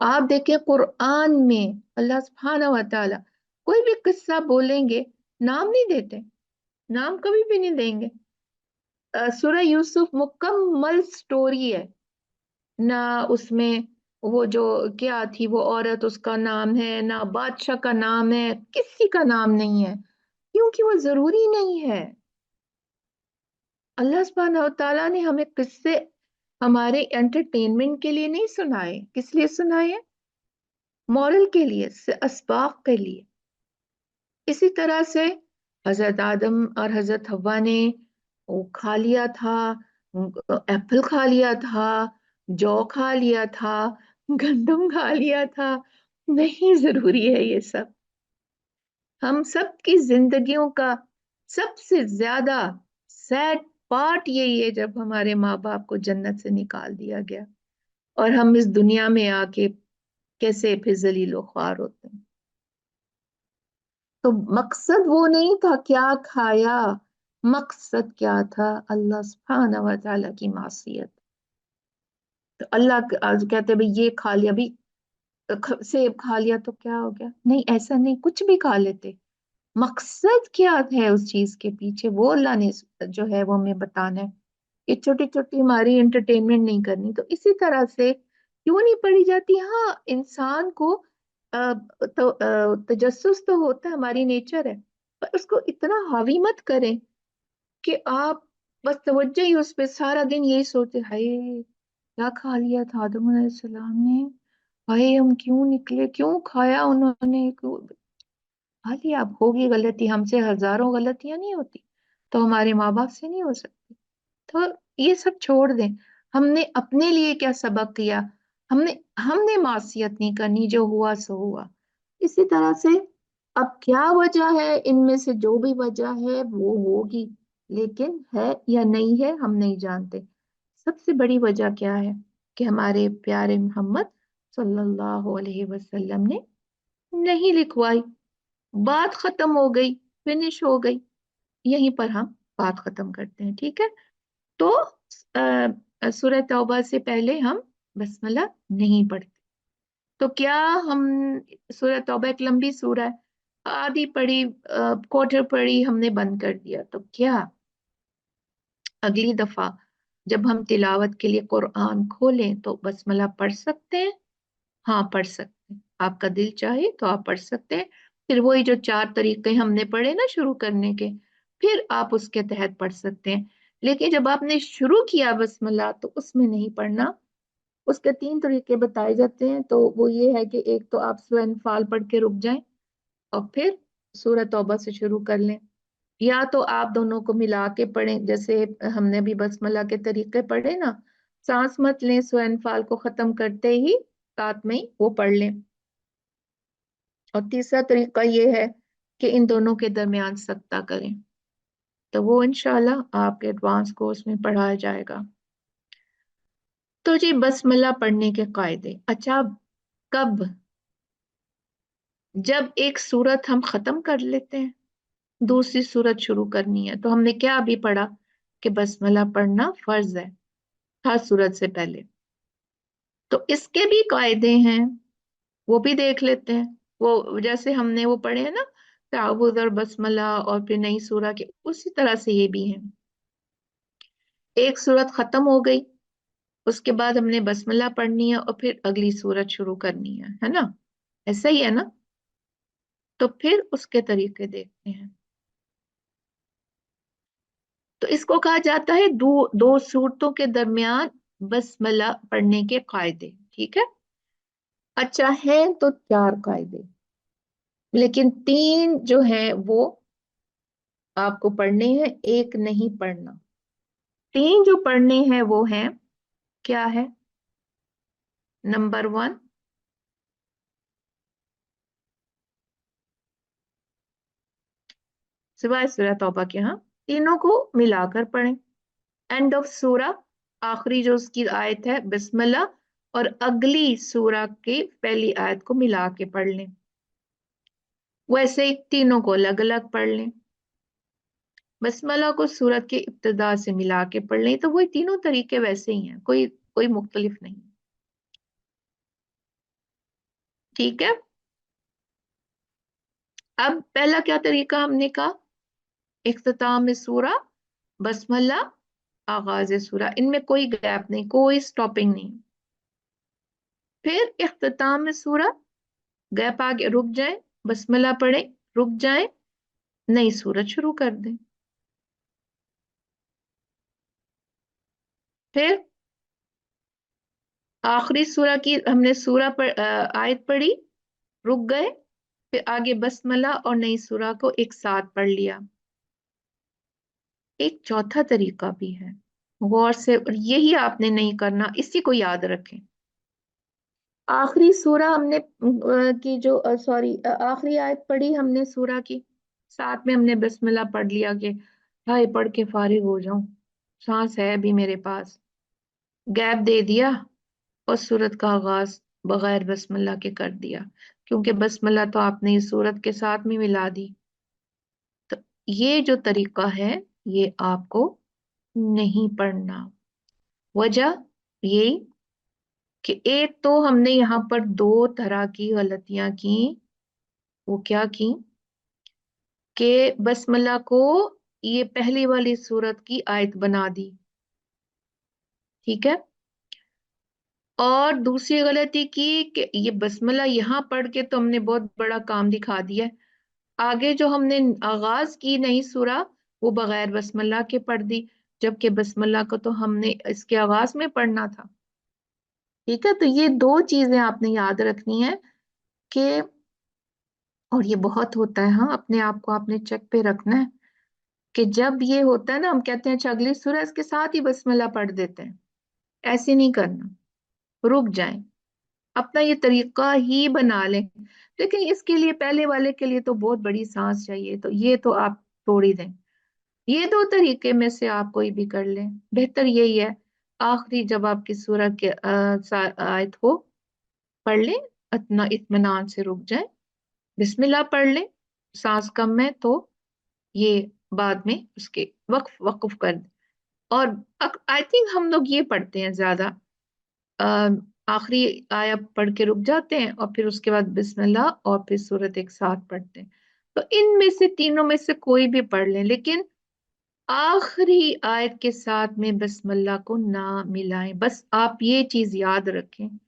A: आप देखें कुरान में अल्लाह सुब्हानहू व तआला कोई भी किस्सा बोलेंगे, नाम नहीं देते, नाम कभी भी नहीं देंगे। सूरह यूसुफ मुकम्मल स्टोरी है ना, उसमें वो जो क्या थी वो औरत, उसका नाम है ना, बादशाह का नाम है, किसी का नाम नहीं है, क्योंकि वो जरूरी नहीं है। अल्लाह सुब्हानहू व तआला ने हमें किस्से हमारे एंटरटेनमेंट के लिए नहीं सुनाए। किस लिए सुनाए? मॉरल के लिए, असबाब के लिए। इसी तरह से हजरत आदम और हजरत हव्वा ने वो खा लिया था, एप्पल खा लिया था, जौ खा लिया था, गंदम खा लिया था। नहीं जरूरी है ये सब। हम सब की जिंदगियों का सबसे ज्यादा सैड पार्ट यही है जब हमारे माँ बाप को जन्नत से निकाल दिया गया और हम इस दुनिया में आके कैसे फिर जलीलो ख्वार होते हैं। तो मकसद वो नहीं था क्या खाया, मकसद क्या था? अल्लाह सुब्हानहू व तआला की मासियत। तो अल्लाह आज कहते हैं भाई ये खा लिया, भाई सेब खा लिया तो क्या हो गया? नहीं, ऐसा नहीं, कुछ भी खा लेते। मकसद क्या है उस चीज के पीछे, वो अल्लाह ने जो है वो हमें बताना है। ये छोटी छोटी हमारी एंटरटेनमेंट नहीं करनी। तो इसी तरह से क्यों नहीं पढ़ी जाती? हाँ, इंसान को तजस्सुस तो होता है, हमारी नेचर है, पर उसको इतना हावी मत करें कि आप बस तवज्जो ही उस पे सारा दिन यही सोचते, हाय क्या खा लिया था आदम अलैहिस्सलाम ने, हाय हम क्यों निकले, क्यों खाया उन्होंने, हाँ जी, अब होगी गलती, हमसे हजारों गलतियां नहीं होती, तो हमारे माँ बाप से नहीं हो सकती। तो ये सब छोड़ दें। हमने अपने लिए क्या सबक किया? हमने हमने मासियत नहीं करनी, जो हुआ सो हुआ। इसी तरह से अब क्या वजह है, इनमें से जो भी वजह है वो होगी, लेकिन है या नहीं है हम नहीं जानते। सबसे बड़ी वजह क्या है? कि हमारे प्यारे मोहम्मद सल्लल्लाहु अलैहि वसल्लम ने नहीं लिखवाई। बात खत्म हो गई, फिनिश हो गई। यहीं पर हम बात खत्म करते हैं, ठीक है? तो सूरह तौबा से पहले हम बसमला नहीं पढ़ते। तो क्या हम सूरह तौबा एक लंबी सूरह है, आधी पढ़ी, क्वार्टर पढ़ी, हमने बंद कर दिया, तो क्या अगली दफा जब हम तिलावत के लिए कुरान खोलें तो बसमला पढ़ सकते हैं? हाँ, पढ़ सकते हैं। आपका दिल चाहे तो आप पढ़ सकते हैं। फिर वही जो 4 तरीके हमने पढ़े ना शुरू करने के, फिर आप उसके तहत पढ़ सकते हैं। लेकिन जब आपने शुरू किया बसमल्ला तो उसमें नहीं पढ़ना। उसके 3 तरीके बताए जाते हैं। तो वो ये है कि एक तो आप सूरह अनफाल पढ़ के रुक जाएं और फिर सूरह तौबा से शुरू कर लें, या तो आप दोनों को मिला के पढ़ें, जैसे हमने भी बसमल्ला के तरीके पढ़े ना, सांस मत लें, सूरह अनफाल को खत्म करते ही साथ में ही वो पढ़ लें। और तीसरा तरीका ये है कि इन दोनों के दरमियान सत्ता करें, तो वो इंशाल्लाह आपके एडवांस कोर्स में पढ़ाया जाएगा। तो जी बसमिल्लाह पढ़ने के कायदे। अच्छा, कब? जब एक सूरत हम खत्म कर लेते हैं, दूसरी सूरत शुरू करनी है, तो हमने क्या अभी पढ़ा कि बसमिल्लाह पढ़ना फर्ज है हर सूरत से पहले। तो इसके भी कायदे हैं, वो भी देख लेते हैं। वो जैसे हमने वो पढ़े हैं ना, तावुज़ और बसमला और फिर नई सूरह के, उसी तरह से ये भी है। एक सूरत खत्म हो गई, उसके बाद हमने बसमला पढ़नी है और फिर अगली सूरत शुरू करनी है ना? ऐसा ही है ना? तो फिर उसके तरीके देखते हैं। तो इसको कहा जाता है दो दो सूरतों के दरमियान बसमला पढ़ने के कायदे, ठीक है? अच्छा, है तो 4 कायदे। लेकिन 3 जो है वो आपको पढ़ने हैं, एक नहीं पढ़ना। 3 जो पढ़ने हैं वो हैं, क्या है? नंबर 1, सिवाय सूरह तौबा के, हाँ, तीनों को मिलाकर पढ़ें। एंड ऑफ सूरा, आखिरी जो उसकी आयत है बिस्मिल्लाह, और अगली सूरा की पहली आयत को मिला के पढ़ लें। वैसे ही तीनों को अलग अलग पढ़ लें। बसमला को सूरत के इब्तिदा से मिला के पढ़ लें, तो वही तीनों तरीके वैसे ही हैं, कोई कोई मुख्तलिफ नहीं। ठीक है। अब पहला क्या तरीका हमने कहा? इख्तिताम सूरा, बसमला, आगाज सूरा, इनमें कोई गैप नहीं, कोई स्टॉपिंग नहीं। फिर इख्तिताम सूरा, गैप आगे रुक जाए, बसमला पढ़े, रुक जाए, नई सूरत शुरू कर दें। फिर आखिरी सूरा की हमने आयत पढ़ी, रुक गए, फिर आगे बसमला और नई सूरा को एक साथ पढ़ लिया। एक चौथा तरीका भी है, गौर से, और यही आपने नहीं करना, इसी को याद रखें। आखिरी सूरा हमने की जो सॉरी आखिरी आयत पढ़ी हमने सूरा की, साथ में हमने बिस्मिल्लाह पढ़ लिया कि हाय पढ़ के फारिग हो जाऊं, सांस है भी मेरे पास, गैप दे दिया और सूरत का आगाज बगैर बिस्मिल्लाह के कर दिया, क्योंकि बिस्मिल्लाह तो आपने इस सूरत के साथ में मिला दी। तो ये जो तरीका है, ये आपको नहीं पढ़ना। वजह ये कि एक तो हमने यहाँ पर दो तरह की गलतियां की। वो क्या की? कि बसमला को ये पहली वाली सूरत की आयत बना दी, ठीक है। और दूसरी गलती की कि ये बसमला यहाँ पढ़ के तो हमने बहुत बड़ा काम दिखा दिया है, आगे जो हमने आगाज की नई सूरा वो बगैर बसमल्ला के पढ़ दी, जबकि बसमल्ला को तो हमने इसके आगाज में पढ़ना था। ठीक है, तो ये दो चीजें आपने याद रखनी है कि, और ये बहुत होता है, हाँ, अपने आप को आपने चेक पे रखना है कि जब ये होता है ना, हम कहते हैं अच्छा अगली सूरह इसके साथ ही बसमल्ला पढ़ देते हैं, ऐसे नहीं करना, रुक जाएं, अपना ये तरीका ही बना लें। लेकिन इसके लिए पहले वाले के लिए तो बहुत बड़ी सांस चाहिए, तो ये तो आप तोड़ ही दें। ये दो तरीके में से आप कोई भी कर लें, बेहतर यही है। आखिरी जब आपकी सूरह के आयत हो, पढ़ लें, इतना इत्मीनान से रुक जाएं, बिस्मिल्लाह पढ़ लें, सांस कम है तो ये बाद में उसके वक्फ वक्फ कर दें। और आई थिंक हम लोग ये पढ़ते हैं ज्यादा, अ, आखिरी आया पढ़ के रुक जाते हैं और फिर उसके बाद बिस्मिल्लाह और फिर सूरत एक साथ पढ़ते हैं। तो इनमें से तीनों में से कोई भी पढ़ लें, लेकिन आखिरी आयत के साथ में बिस्मिल्लाह को ना मिलाएं, बस आप ये चीज याद रखें,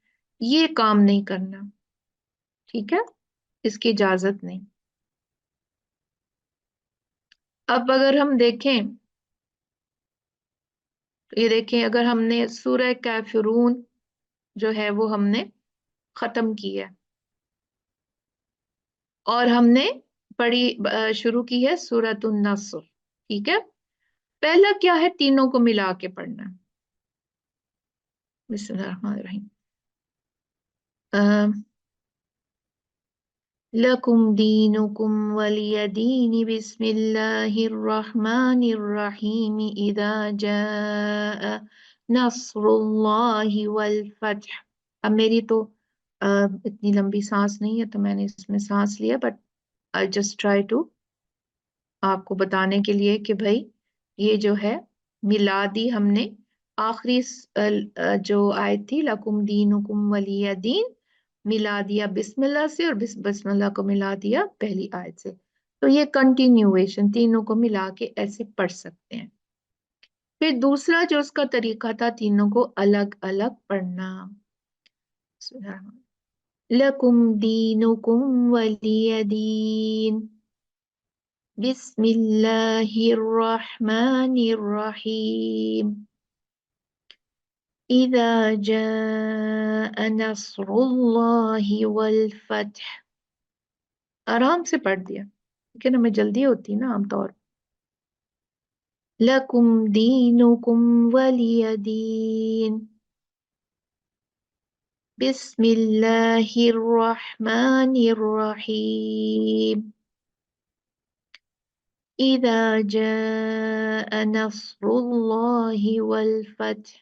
A: ये काम नहीं करना, ठीक है, इसकी इजाजत नहीं। अब अगर हम देखें, तो ये देखें, अगर हमने सूरह कैफिरून जो है वो हमने खत्म की है, और हमने शुरू की है सूरतुन नस्र, ठीक है। पहला क्या है? तीनों को मिला के पढ़ना है। बिस्मिल्लाहिर्रहमानिर्रहीम। लकुम दीनुकुम वलिय दीन, बिस्मिल्लाहिर्रहमानिर्रहीम, इदा जाअ नस्रुल्लाहि वल फतह। अब मेरी तो इतनी लंबी सांस नहीं है, तो मैंने इसमें सांस लिया, but I just try to आपको बताने के लिए कि भाई ये जो है मिला दी हमने। आखिरी जो आयत थी लकुम दीनुकुम वलिय दीन, मिला दिया बिस्मिल्लाह से, और बिस्मिल्लाह को मिला दिया पहली आयत से। तो ये कंटिन्यूएशन, तीनों को मिला के ऐसे पढ़ सकते हैं। फिर दूसरा जो उसका तरीका था, तीनों को अलग अलग पढ़ना। लकुम दीनुकुम वलिय दीन, बिस्मिल्लाहिर्रहमानिर्रहीम, इज़ा जाअ नस्रुल्लाहि वल फतह। आराम से पढ़ दिया, लेकिन हमें जल्दी होती है ना आमतौर। लकुम दीनुकुम वलिय दीन। बिस्मिल्लाहिर्रहमानिर्रहीम। इज़ा जाअ नस्रुल्लाहि वल फतह।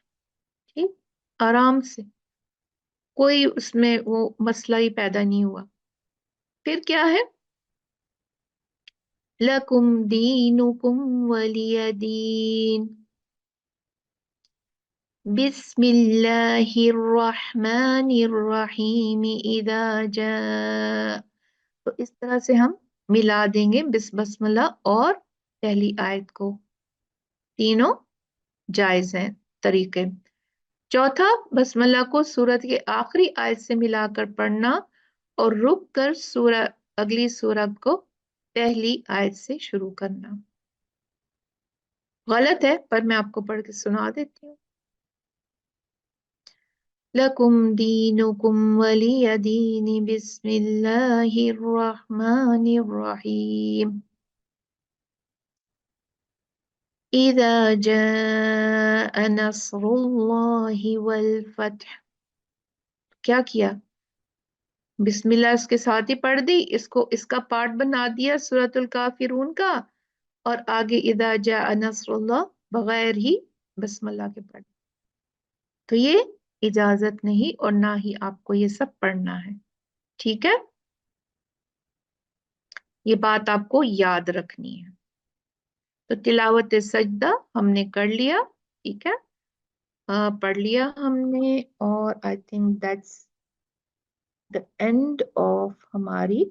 A: ठीक, आराम से, कोई उसमें वो मसला ही पैदा नहीं हुआ। फिर क्या है? लकुम दीनुकुम वलिय दीन। बिस्मिल्लाहिर्रहमानिर्रहीम इज़ा जा। तो इस तरह से हम मिला देंगे बिस्मिल्लाह और पहली आयत को, तीनों जायज हैं तरीके। चौथा, बसमल्ला को सूरत के आखिरी आयत से मिलाकर पढ़ना और रुक कर सूरत, अगली सूरत को पहली आयत से शुरू करना। गलत है, पर मैं आपको पढ़ के सुना देती हूँ। लकुम दीनुकुम वलिय दीन। बिस्मिल्लाहिर्रहमानिर्रहीम। इज़ा जाअ नस्रुल्लाहि वल फतह। क्या किया? बिस्मिल्लाह इसके साथ ही पढ़ दी, इसको इसका पार्ट बना दिया सूरतुल काफिरून का, और आगे इज़ा जाअ नस्रुल्लाह बगैर ही बिस्मिल्लाह के पढ़। तो ये इजाजत नहीं और ना ही आपको ये सब पढ़ना है। ठीक है, ये बात आपको याद रखनी है। तो तिलावत सजदा हमने कर लिया, ठीक है, पढ़ लिया हमने, और I think that's the end of हमारी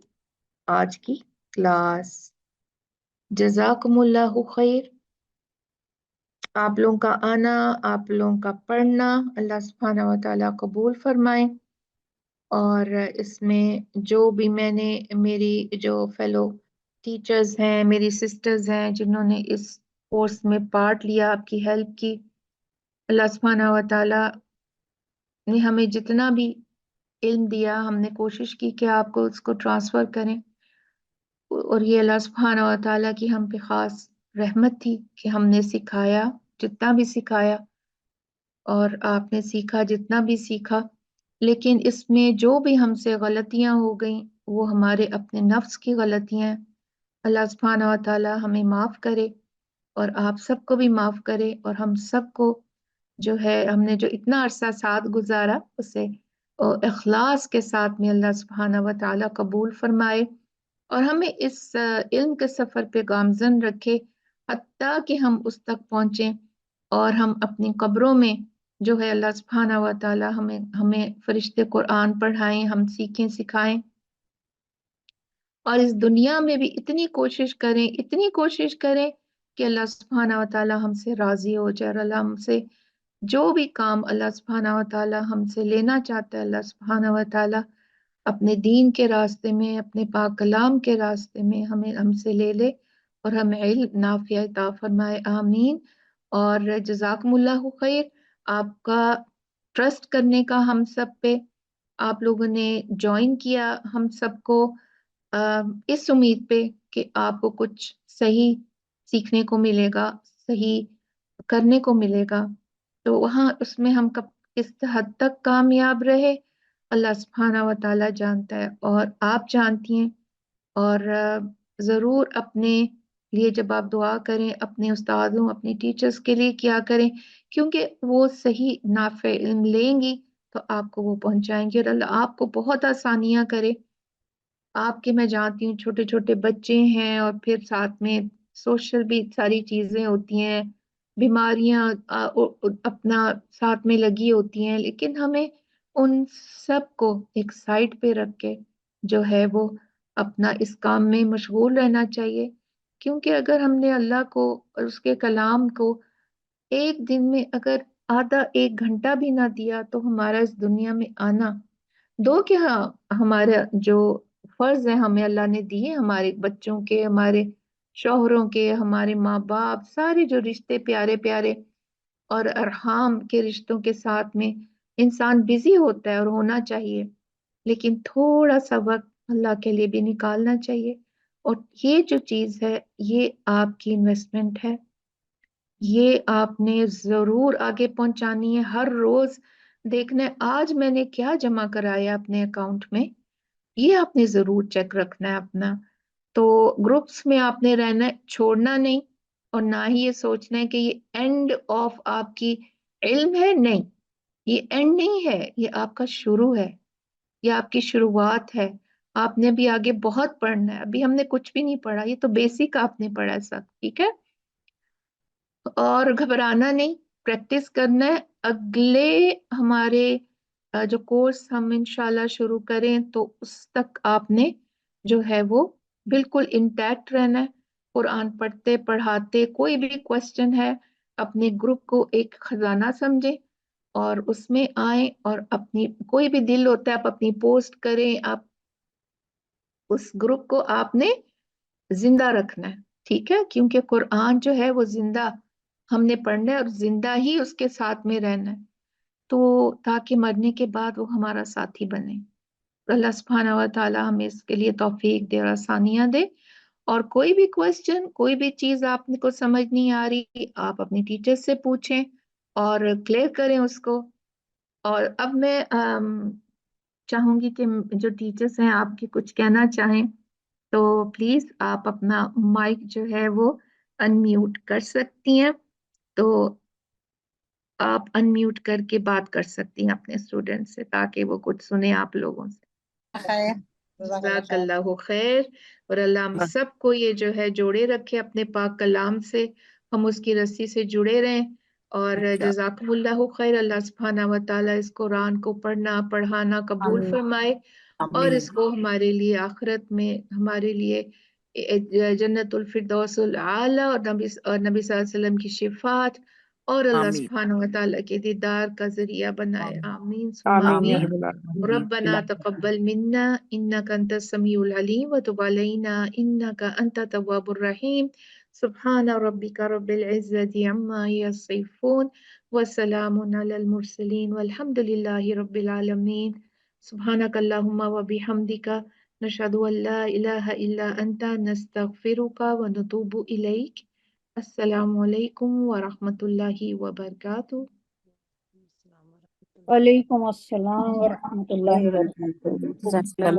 A: आज की क्लास। जजाकुमुल्लाहु खैर। आप लोगों का आना, आप लोगों का पढ़ना अल्लाह सुब्हानहू व तआला कबूल फरमाए। और इसमें जो भी मैंने, मेरी जो फेलो टीचर्स हैं, मेरी सिस्टर्स हैं जिन्होंने इस कोर्स में पार्ट लिया, आपकी हेल्प की, अल्लाह सुब्हानहू व तआला ने हमें जितना भी इल्म दिया, हमने कोशिश की कि आपको उसको ट्रांसफर करें। और ये अल्लाह सुब्हानहू व तआला की हम पे खास रहमत थी कि हमने सिखाया जितना भी सिखाया, और आपने सीखा जितना भी सीखा। लेकिन इसमें जो भी हमसे गलतियां हो गई, वो हमारे अपने नफ्स की गलतियां हैं। अल्लाह सुब्हानहू व तआला हमें माफ करे और आप सबको भी माफ करे, और हम सबको जो है, हमने जो इतना अरसा साथ गुजारा उसे इखलास के साथ में अल्लाह सुब्हानहू व तआला कबूल फरमाए, और हमें इस इल्म के सफर पे गामजन रखे, हत्ता कि हम उस तक पहुंचे और हम अपनी कब्रों में जो है अल्लाह सुब्हानहू व तआला हमें हमें फरिश्ते कुरान पढ़ाएं, हम सीखें सिखाएं। और इस दुनिया में भी इतनी कोशिश करें, इतनी कोशिश करें कि अल्लाह सुब्हानहू व तआला हमसे राजी हो जाए, और अल्लाह हमसे जो भी काम अल्लाह सुब्हानहू व तआला हमसे लेना चाहता है, अल्लाह सुब्हानहू व तआला अपने दीन के रास्ते में, अपने पाक कलाम के रास्ते में हमें हमसे ले ले, और हमें इल्म नाफिया अता फरमाए, आमीन। और जज़ाकुमुल्लाहु खैर, आपका ट्रस्ट करने का हम सब पे, आप लोगों ने ज्वाइन किया हम सबको इस उम्मीद पे कि आपको कुछ सही सीखने को मिलेगा, सही करने को मिलेगा। तो वहाँ उसमें हम कब किस हद तक कामयाब रहे, अल्लाह सुब्हानहू व तआला जानता है और आप जानती हैं। और ज़रूर अपने लिए जब आप दुआ करें, अपने उस्तादों, अपने टीचर्स के लिए क्या करें, क्योंकि वो सही नाफे इल्म लेंगी तो आपको वो पहुंचाएंगे, और अल्लाह आपको बहुत आसानियां करे। आपके, मैं जानती हूँ, छोटे छोटे बच्चे हैं, और फिर साथ में सोशल भी सारी चीजें होती हैं, बीमारियां अपना साथ में लगी होती हैं, लेकिन हमें उन सब को एक साइड पे रख के जो है वो अपना इस काम में मशगूल रहना चाहिए। क्योंकि अगर हमने अल्लाह को और उसके कलाम को एक दिन में अगर आधा एक घंटा भी ना दिया, तो हमारा इस दुनिया में आना, दो क्या, हमारे जो फर्ज है हमें अल्लाह ने दिए, हमारे बच्चों के, हमारे शौहरों के, हमारे माँ बाप, सारे जो रिश्ते प्यारे प्यारे और अरहाम के रिश्तों के साथ में इंसान बिजी होता है और होना चाहिए, लेकिन थोड़ा सा वक्त अल्लाह के लिए भी निकालना चाहिए। और ये जो चीज है, ये आपकी इन्वेस्टमेंट है, ये आपने जरूर आगे पहुंचानी है। हर रोज देखना है आज मैंने क्या जमा कराया अपने अकाउंट में, ये आपने जरूर चेक रखना है अपना। तो ग्रुप्स में आपने रहना है, छोड़ना नहीं। और ना ही ये सोचना है कि ये एंड ऑफ आपकी इल्म है, नहीं, ये एंड नहीं है, ये आपका शुरू है, ये आपकी शुरुआत है। आपने भी आगे बहुत पढ़ना है, अभी हमने कुछ भी नहीं पढ़ा, ये तो बेसिक आपने पढ़ा है सब, ठीक है। और घबराना नहीं, प्रैक्टिस करना है। अगले हमारे जो कोर्स हम इंशाल्लाह शुरू करें तो उस तक आपने जो है वो बिल्कुल इंटैक्ट रहना है। कुरान पढ़ते पढ़ाते कोई भी क्वेश्चन है, अपने ग्रुप को एक खजाना समझें और उसमें आए, और अपनी कोई भी दिल होता है आप अपनी पोस्ट करें, आप उस ग्रुप को आपने जिंदा रखना है, ठीक है, क्योंकि कुरान जो है वो जिंदा हमने पढ़ना है और जिंदा ही उसके साथ में रहना है। तो ताकि मरने के बाद वो हमारा साथी बने। अल्लाह सुब्हानहू व तआला हमें इसके लिए तौफीक दे और आसानियां दे। और कोई भी क्वेश्चन, कोई भी चीज आपको समझ नहीं आ रही, आप अपनी टीचर से पूछें और क्लियर करें उसको। और अब मैं चाहूंगी कि जो टीचर्स हैं आपकी कुछ कहना चाहें, तो प्लीज आप अपना माइक जो है वो अनम्यूट कर सकती हैं। तो आप अनम्यूट करके बात कर सकती हैं अपने स्टूडेंट से, ताकि वो कुछ सुने आप लोगों से।
B: खैर, जज़ाकल्लाह खैर।
A: जज़ाकल्लाहु खैर। और अल्लाह हम सबको ये जो है जोड़े रखे अपने पाक कलाम से, हम उसकी रस्सी से जुड़े रहें। और जज़ाकुमुल्लाहु खैर। अल्लाह सुब्हाना व तआला इस कुरान को पढ़ना पढ़ाना कबूल
B: आमीन
A: फरमाए, और
B: आमीन
A: इसको हमारे लिए आखिरत में हमारे लिए जन्नतुल फिरदौसुल आला और नबी सल्लल्लाहु अलैहि वसल्लम की शिफात और अल्लाह
B: आमीन
A: सुब्हानहू व तआला के दीदार का जरिया बनाए।
B: आमीन
A: आमीन सुम्मा
C: आमीन या
A: आमीन।
C: रब्बल
B: आमीन
C: आलमीन।
A: रब्बना तक़ब्बल मिन्ना इन्नका अंतस समीउल अलीम व तुब अलैना इन्नका अंतत तव्वाबुर रहीम। सुब्हाना रब्बिका रब्बिल इज्जति अम्मा यसिफून व सलामुन अलल मुरसलीन वल्हम्दुलिल्लाहि रब्बिल आलमीन। सुब्हानकल्लाहुम्मा व बिहम्दिका नशहदु अल्ला इलाहा इल्ला अंता नस्तगफिरुका व नतूबु इलैक। अस्सलामु अलैकुम व रहमतुल्लाहि व बरकातुहू।
C: वालेकुम अस्सलाम व रहमतुल्लाहि व
B: जज़ाकल्लाह।